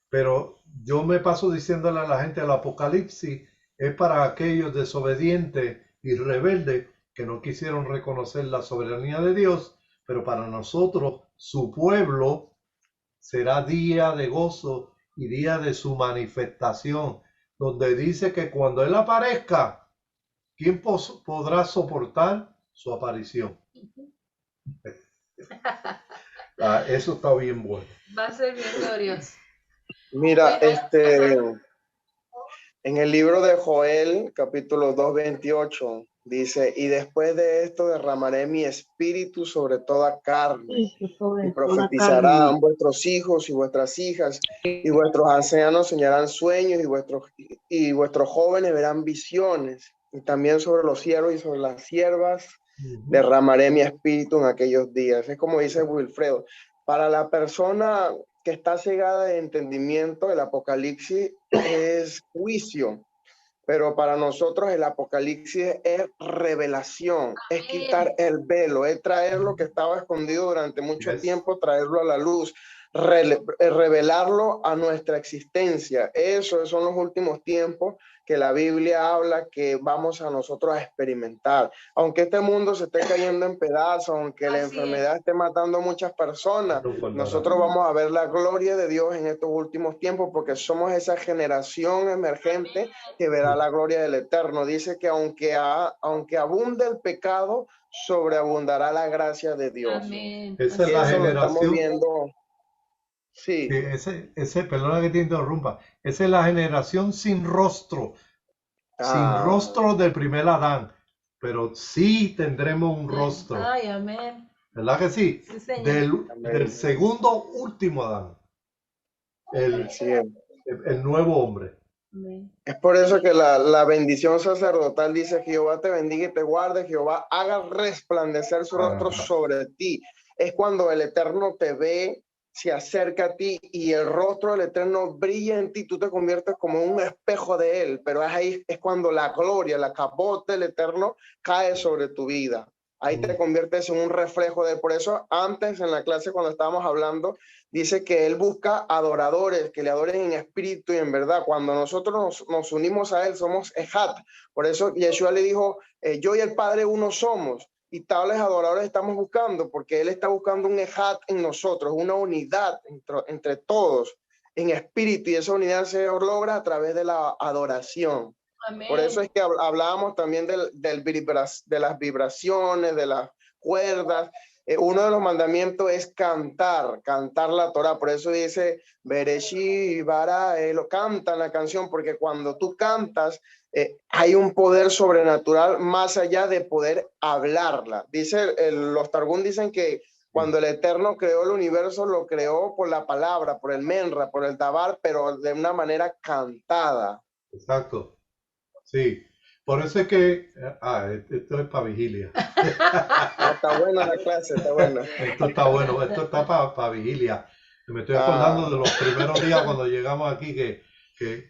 S3: Pero yo me paso diciéndole a la gente, el Apocalipsis es para aquellos desobedientes y rebeldes que no quisieron reconocer la soberanía de Dios, pero para nosotros, su pueblo, será día de gozo y día de su manifestación, donde dice que cuando Él aparezca, ¿quién podrá soportar su aparición? Eso está bien bueno.
S1: Va a ser bien glorioso.
S4: Mira, en el libro de Joel, capítulo 2, 28, dice, y después de esto derramaré mi espíritu sobre toda carne, y profetizarán vuestros hijos y vuestras hijas, y vuestros ancianos soñarán sueños, y vuestros jóvenes verán visiones, y también sobre los siervos y sobre las siervas derramaré mi espíritu en aquellos días. Es como dice Wilfredo, para la persona que está cegada de entendimiento, el Apocalipsis es juicio, pero para nosotros el Apocalipsis es revelación, es quitar el velo, es traer lo que estaba escondido durante mucho tiempo, traerlo a la luz, revelarlo a nuestra existencia. Esos son los últimos tiempos que la Biblia habla que vamos a nosotros a experimentar. Aunque este mundo se esté cayendo en pedazos, aunque la enfermedad esté matando a muchas personas, nosotros vamos a ver la gloria de Dios en estos últimos tiempos porque somos esa generación emergente que verá la gloria del Eterno. Dice que aunque abunde el pecado, sobreabundará la gracia de Dios.
S1: Amén.
S3: Esa es la
S4: Eso lo estamos
S3: generación.
S4: viendo. Sí.
S3: Perdona que te interrumpa. Esa es la generación sin rostro del primer Adán, pero sí tendremos un rostro.
S1: Ay, amén.
S3: ¿Verdad que sí?
S1: Sí, Señor.
S3: Del segundo último Adán, el nuevo hombre.
S1: Amén.
S4: Es por eso que la bendición sacerdotal dice: Jehová te bendiga y te guarde, Jehová haga resplandecer su rostro sobre ti. Es cuando el Eterno te ve, se acerca a ti y el rostro del Eterno brilla en ti, tú te conviertes como un espejo de él, pero es cuando la gloria, la cabot del Eterno cae sobre tu vida. Ahí te conviertes en un reflejo de él. Por eso antes en la clase cuando estábamos hablando, dice que él busca adoradores, que le adoren en espíritu y en verdad. Cuando nosotros nos unimos a él, somos Ejat. Por eso Yeshua le dijo, yo y el Padre uno somos. Y tales adoradores estamos buscando, porque él está buscando un Ejat en nosotros, una unidad entre todos en espíritu, y esa unidad se logra a través de la adoración. Amén. Por eso es que hablábamos también de las vibraciones, de las cuerdas. Uno de los mandamientos es cantar la Torah. Por eso dice, Bereshi, Bara, lo cantan la canción, porque cuando tú cantas, hay un poder sobrenatural más allá de poder hablarla. Los Targum dicen que cuando el Eterno creó el universo, lo creó por la palabra, por el menra, por el dabar, pero de una manera cantada.
S3: Exacto. Sí. Por eso es que... esto es para vigilia.
S4: Está buena la clase, está buena.
S3: Esto está bueno, esto está para vigilia. Me estoy acordando de los primeros días cuando llegamos aquí que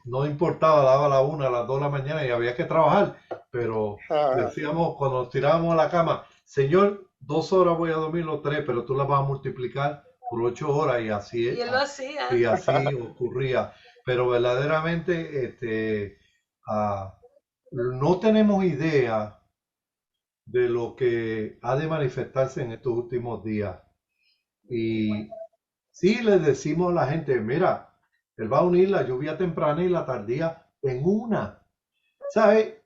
S3: no importaba, daba la 1, a las 2 de la mañana y había que trabajar, pero decíamos cuando nos tirábamos a la cama, Señor, 2 horas voy a dormir o 3, pero tú las vas a multiplicar por 8 horas y así es.
S1: Y él lo hacía.
S3: Y así ocurría. Pero verdaderamente no tenemos idea de lo que ha de manifestarse en estos últimos días. Y sí les decimos a la gente, mira, él va a unir la lluvia temprana y la tardía en una. ¿Sabe?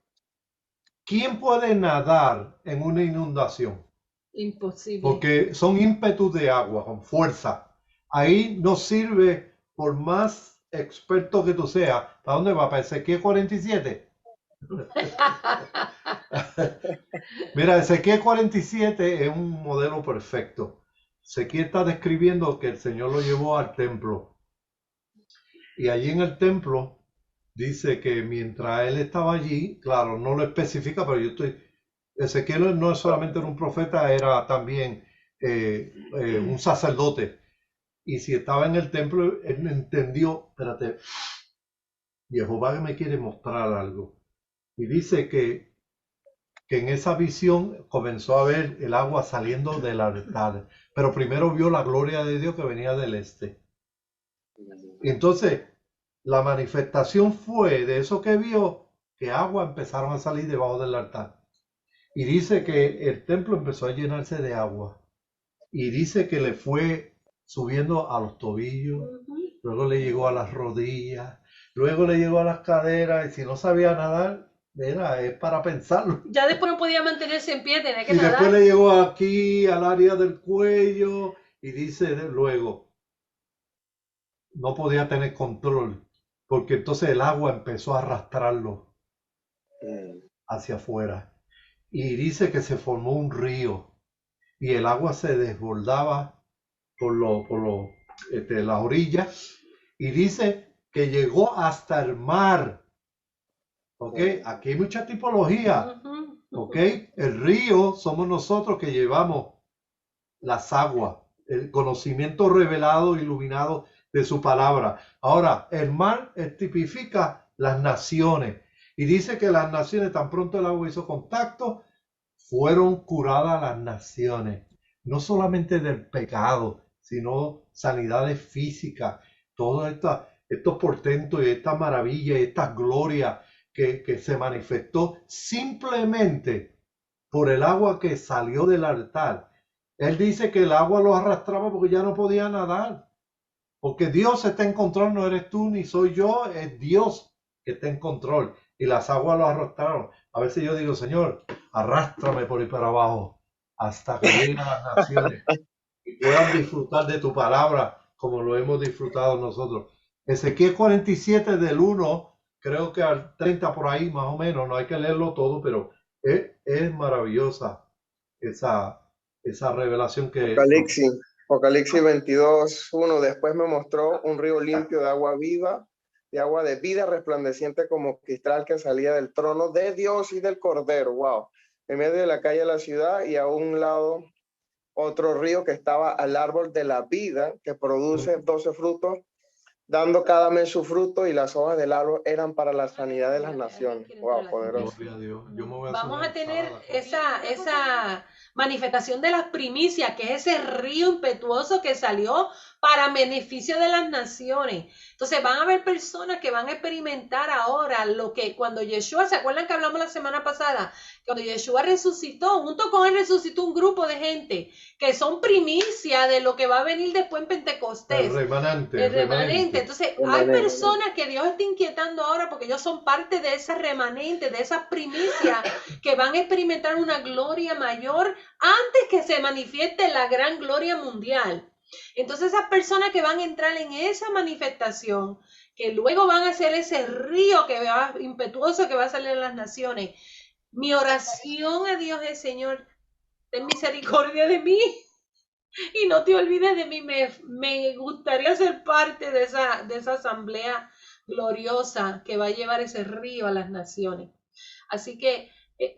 S3: ¿Quién puede nadar en una inundación?
S1: Imposible.
S3: Porque son ímpetus de agua, con fuerza. Ahí no sirve, por más experto que tú seas. ¿Para dónde va? ¿Para Ezequiel 47? Mira, Ezequiel 47 es un modelo perfecto. Ezequiel está describiendo que el Señor lo llevó al templo. Y allí en el templo dice que mientras él estaba allí, claro, no lo especifica, pero Ezequiel no solamente era un profeta, era también un sacerdote. Y si estaba en el templo, él entendió, espérate, Jehová me quiere mostrar algo. Y dice que en esa visión comenzó a ver el agua saliendo del altar, pero primero vio la gloria de Dios que venía del este. Y entonces la manifestación fue de eso que vio, que agua empezaron a salir debajo del altar. Y dice que el templo empezó a llenarse de agua. Y dice que le fue subiendo a los tobillos, luego le llegó a las rodillas, luego le llegó a las caderas, y si no sabía nadar, es para pensarlo.
S1: Ya después no podía mantenerse en pie, tenía que
S3: y
S1: nadar.
S3: Después le llegó aquí al área del cuello, y dice luego, no podía tener control, porque entonces el agua empezó a arrastrarlo hacia afuera. Y dice que se formó un río, y el agua se desbordaba por las orillas, y dice que llegó hasta el mar. ¿Ok? Aquí hay mucha tipología. ¿Ok? El río somos nosotros que llevamos las aguas, el conocimiento revelado, iluminado de su palabra. Ahora, el mar tipifica las naciones. Y dice que las naciones, tan pronto el agua hizo contacto, fueron curadas las naciones. No solamente del pecado, sino sanidades físicas, todos estos portentos y estas maravillas y estas glorias que se manifestó simplemente por el agua que salió del altar. Él dice que el agua lo arrastraba porque ya no podía nadar. Porque Dios está en control, no eres tú ni soy yo, es Dios que está en control. Y las aguas lo arrastraron. A veces yo digo, Señor, arrástrame por ahí para abajo hasta que lleguen a las naciones y puedan disfrutar de tu palabra como lo hemos disfrutado nosotros. Ezequiel 47 del 1, creo que al 30 por ahí más o menos, no hay que leerlo todo, pero es maravillosa esa revelación que...
S4: Apocalipsis 22:1. Después me mostró un río limpio de agua viva, de agua de vida resplandeciente como cristal que salía del trono de Dios y del Cordero. Wow. En medio de la calle de la ciudad y a un lado otro río que estaba al árbol de la vida que produce 12 frutos, dando cada mes su fruto, y las hojas del árbol eran para la sanidad de las naciones. Wow, poderoso.
S3: Gloria a Dios. Yo me voy a
S1: Vamos
S3: hacer
S1: a tener
S3: una
S1: esa manifestación de las primicias, que es ese río impetuoso que salió para beneficio de las naciones. Entonces van a haber personas que van a experimentar ahora lo que cuando Yeshua, ¿se acuerdan que hablamos la semana pasada? Cuando Yeshua resucitó, junto con él resucitó un grupo de gente que son primicia de lo que va a venir después en Pentecostés.
S3: El remanente.
S1: El remanente. Entonces, hay personas que Dios está inquietando ahora porque ellos son parte de ese remanente, de esas primicias que van a experimentar una gloria mayor antes que se manifieste la gran gloria mundial. Entonces, esas personas que van a entrar en esa manifestación, que luego van a ser ese río que va impetuoso que va a salir en las naciones. Mi oración a Dios es, Señor, ten misericordia de mí. Y no te olvides de mí, me gustaría ser parte de esa asamblea gloriosa que va a llevar ese río a las naciones. Así que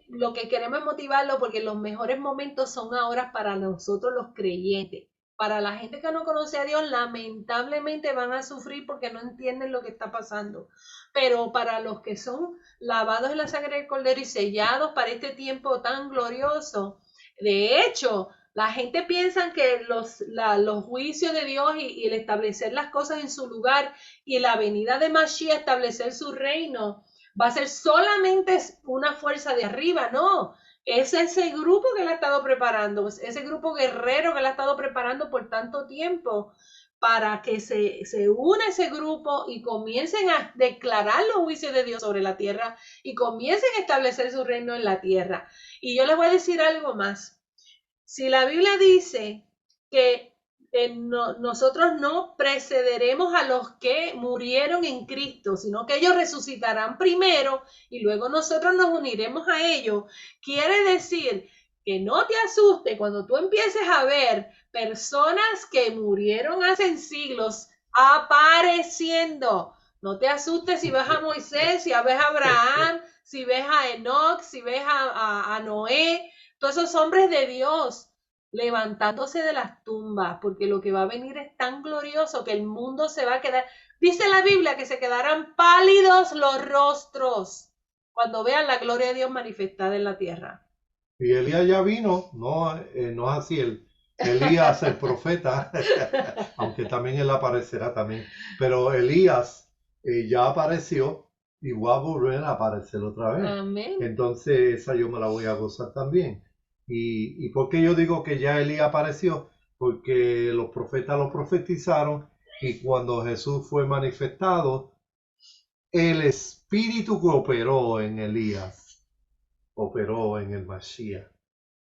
S1: lo que queremos es motivarlo porque los mejores momentos son ahora para nosotros los creyentes. Para la gente que no conoce a Dios, lamentablemente van a sufrir porque no entienden lo que está pasando. Pero para los que son lavados en la sangre del Cordero y sellados para este tiempo tan glorioso, de hecho, la gente piensa que los juicios de Dios y el establecer las cosas en su lugar y la venida de Mashiach, establecer su reino, va a ser solamente una fuerza de arriba. No, es ese grupo que él ha estado preparando, ese grupo guerrero que él ha estado preparando por tanto tiempo para que se una ese grupo y comiencen a declarar los juicios de Dios sobre la tierra y comiencen a establecer su reino en la tierra. Y yo les voy a decir algo más. Si la Biblia dice que nosotros no precederemos a los que murieron en Cristo, sino que ellos resucitarán primero y luego nosotros nos uniremos a ellos, quiere decir que no te asustes cuando tú empieces a ver personas que murieron hace siglos apareciendo. No te asustes si ves a Moisés, si ves a Abraham, si ves a Enoch, si ves a Noé, todos esos hombres de Dios levantándose de las tumbas, porque lo que va a venir es tan glorioso que el mundo se va a quedar. Dice la Biblia que se quedarán pálidos los rostros cuando vean la gloria de Dios manifestada en la tierra.
S3: Y Elías ya vino, no es así, Elías el profeta, aunque también él aparecerá también, pero Elías ya apareció y va a volver a aparecer otra vez.
S1: Amén.
S3: Entonces esa yo me la voy a gozar también. ¿Y por qué yo digo que ya Elías apareció? Porque los profetas lo profetizaron y cuando Jesús fue manifestado, el espíritu que operó en Elías, operó en el Mashiach.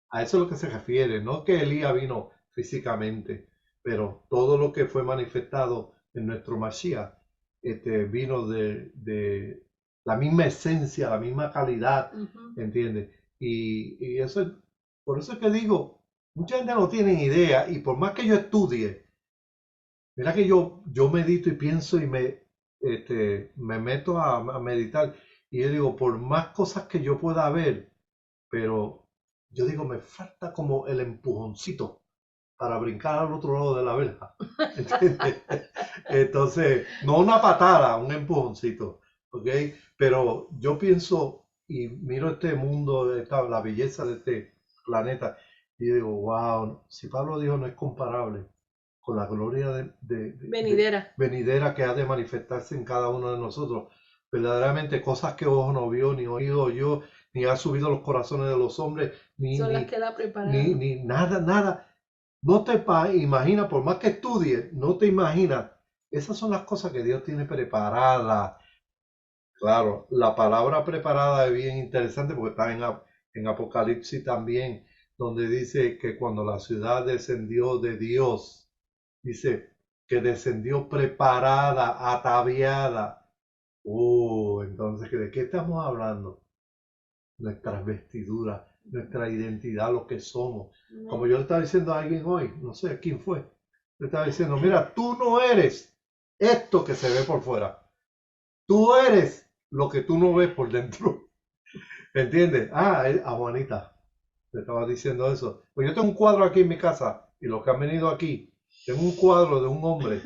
S3: A eso es lo que se refiere, no que Elías vino físicamente, pero todo lo que fue manifestado en nuestro Mashiach vino de la misma esencia, la misma calidad, ¿entiendes? Y eso es, por eso es que digo, mucha gente no tiene idea, y por más que yo estudie, mira que yo medito y pienso y me meto a meditar, y yo digo, por más cosas que yo pueda ver, pero yo digo, me falta como el empujoncito para brincar al otro lado de la verja, ¿entiendes? Entonces, no una patada, un empujoncito, ¿ok? Pero yo pienso y miro este mundo, la belleza de este planeta, y digo, wow, si Pablo dijo no es comparable con la gloria
S1: venidera.
S3: que ha de manifestarse en cada uno de nosotros. Verdaderamente cosas que ojo no vio, ni oído oyó, ni ha subido los corazones de los hombres,
S1: Son las que Él ha preparado.
S3: ni nada. No te imaginas, por más que estudies, no te imaginas. Esas son las cosas que Dios tiene preparadas. Claro, la palabra preparada es bien interesante porque está en Apocalipsis también, donde dice que cuando la ciudad descendió de Dios, dice que descendió preparada, ataviada. Entonces, ¿de qué estamos hablando? Nuestras vestiduras, nuestra identidad, lo que somos. Como yo le estaba diciendo a alguien hoy, no sé quién fue, le estaba diciendo, mira, tú no eres esto que se ve por fuera. Tú eres lo que tú no ves por dentro. ¿Entiendes? A Juanita le estaba diciendo eso. Pues yo tengo un cuadro aquí en mi casa y los que han venido aquí, tengo un cuadro de un hombre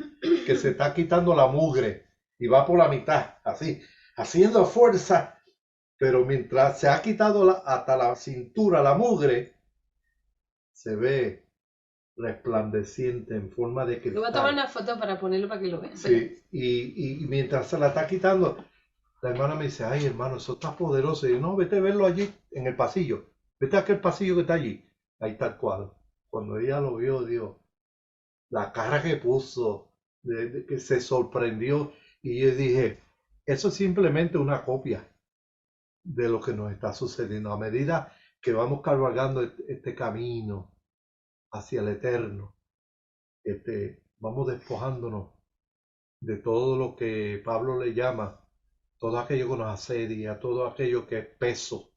S3: que se está quitando la mugre y va por la mitad, así, haciendo fuerza, pero mientras se ha quitado hasta la cintura la mugre, se ve resplandeciente en forma de cristal.
S1: Yo voy a tomar una foto para ponerlo para que lo vean.
S3: Sí, y mientras se la está quitando, la hermana me dice, ay hermano, eso está poderoso. Y yo, no, vete a verlo allí en el pasillo. Vete a aquel pasillo que está allí. Ahí está el cuadro. Cuando ella lo vio, Dios, la cara que puso, que se sorprendió. Y yo dije, eso es simplemente una copia de lo que nos está sucediendo. A medida que vamos cabalgando este camino hacia el eterno, vamos despojándonos de todo lo que Pablo le llama, todo aquello que nos asedia, todo aquello que es peso,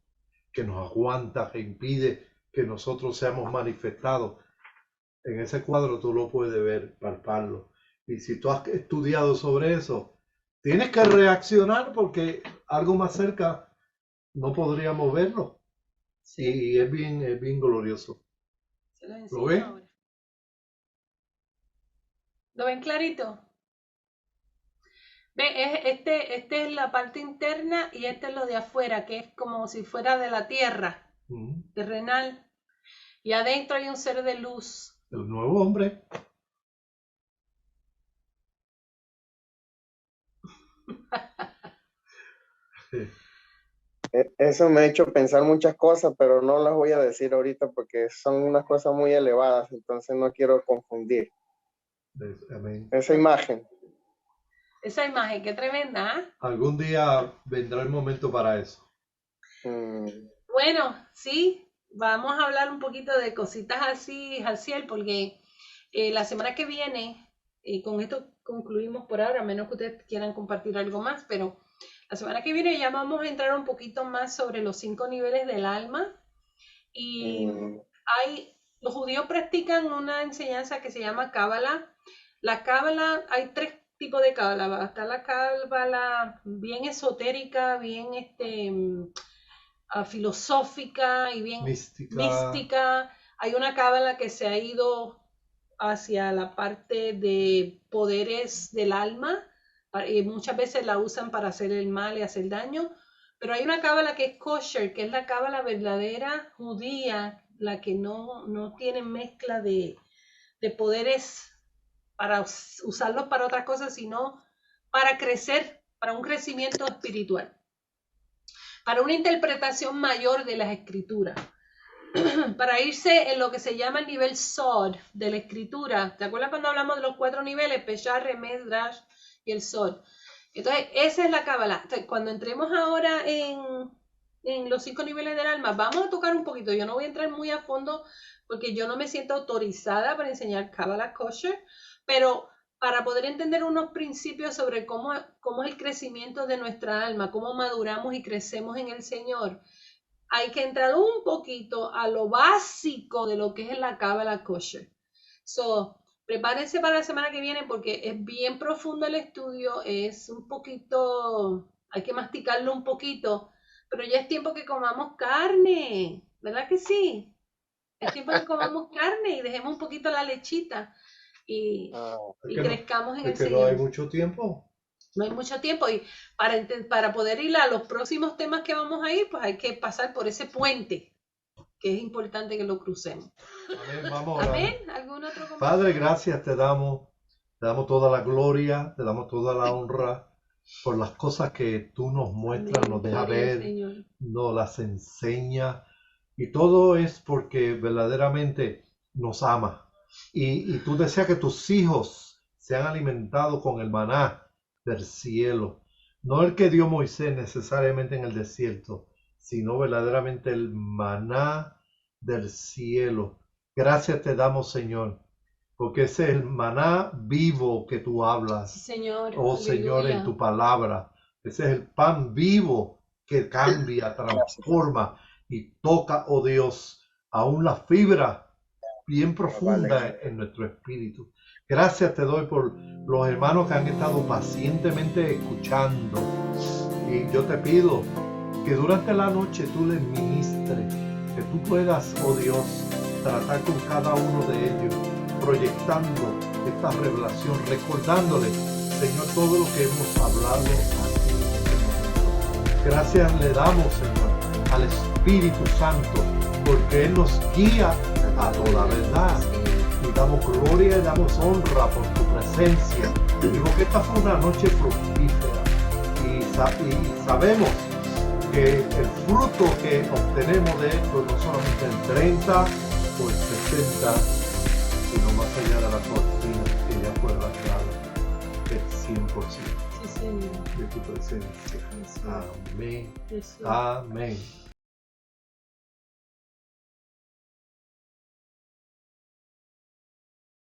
S3: que nos aguanta, que impide que nosotros seamos manifestados. En ese cuadro tú lo puedes ver, palparlo. Y si tú has estudiado sobre eso, tienes que reaccionar porque algo más cerca no podríamos verlo. Sí. Y es bien glorioso.
S1: Se los
S3: ¿Lo
S1: enseño
S3: ven?
S1: ahora. ¿Lo ven clarito? Ve, este es la parte interna y este es lo de afuera, que es como si fuera de la tierra, terrenal. Y adentro hay un ser de luz.
S3: El nuevo hombre. Sí.
S4: Eso me ha hecho pensar muchas cosas, pero no las voy a decir ahorita porque son unas cosas muy elevadas, entonces no quiero confundir.
S3: Amén.
S4: Esa imagen.
S1: Esa imagen, qué tremenda, ¿eh?
S3: Algún día vendrá el momento para eso.
S1: Bueno, sí, vamos a hablar un poquito de cositas así, Jaciel, porque la semana que viene, con esto concluimos por ahora, a menos que ustedes quieran compartir algo más, pero la semana que viene ya vamos a entrar un poquito más sobre los 5 niveles del alma. Y los judíos practican una enseñanza que se llama Cábala. La Cábala, hay 3 tipos de Cábala. Está la Cábala bien esotérica, bien filosófica y bien mística. Hay una Cábala que se ha ido hacia la parte de poderes del alma. Y muchas veces la usan para hacer el mal y hacer daño. Pero hay una cábala que es kosher, que es la cábala verdadera judía, la que no tiene mezcla de poderes para usarlos para otras cosas, sino para crecer, para un crecimiento espiritual, para una interpretación mayor de las escrituras, para irse en lo que se llama el nivel Sod de la escritura. ¿Te acuerdas cuando hablamos de los 4 niveles? Peshar, Remez, Drash y el Sod. Entonces, esa es la cábala. Entonces, cuando entremos ahora en los 5 niveles del alma, vamos a tocar un poquito. Yo no voy a entrar muy a fondo porque yo no me siento autorizada para enseñar cábala kosher, pero para poder entender unos principios sobre cómo es el crecimiento de nuestra alma, cómo maduramos y crecemos en el Señor, hay que entrar un poquito a lo básico de lo que es la cábala kosher. Prepárense para la semana que viene porque es bien profundo el estudio, es un poquito, hay que masticarlo un poquito, pero ya es tiempo que comamos carne, ¿verdad que sí? Es tiempo que comamos carne y dejemos un poquito la lechita y crezcamos en el Señor.
S3: No hay mucho tiempo.
S1: No hay mucho tiempo y para poder ir a los próximos temas que vamos a ir, pues hay que pasar por ese puente. que es importante que lo crucemos.
S3: Amén. Vamos a orar.
S1: Amén. ¿Algún otro comentario?
S3: Padre, gracias te damos toda la gloria, te damos toda la honra por las cosas que tú nos muestras,
S1: Amén.
S3: nos deja
S1: Gloria al
S3: ver,
S1: Señor.
S3: nos las enseña, y todo es porque verdaderamente nos ama. Y tú deseas que tus hijos sean alimentados con el maná del cielo, no el que dio Moisés necesariamente en el desierto, sino verdaderamente el maná del cielo. Gracias te damos, Señor, porque ese es el maná vivo que tú hablas.
S1: Sí, Señor.
S3: Oh Señor,
S1: Aleluya.
S3: en tu palabra. Ese es el pan vivo que cambia, transforma y toca, oh Dios, aún la fibra bien profunda en nuestro espíritu. Gracias te doy por los hermanos que han estado pacientemente escuchando. Y yo te pido que durante la noche tú les ministres, que tú puedas, oh Dios, tratar con cada uno de ellos, proyectando esta revelación, recordándole, Señor, todo lo que hemos hablado aquí en este momento. Gracias le damos, Señor, al Espíritu Santo, porque Él nos guía a toda verdad. Y damos gloria y damos honra por tu presencia. Digo que esta fue una noche fructífera. Y sabemos que el fruto que obtenemos de esto no solamente el 30 o el 60, sino más allá de la cortina, que ya fue rasgada, el 100%
S1: Sí, Señor.
S3: de tu presencia.
S1: Jesús.
S3: Amén.
S1: Jesús.
S3: Amén.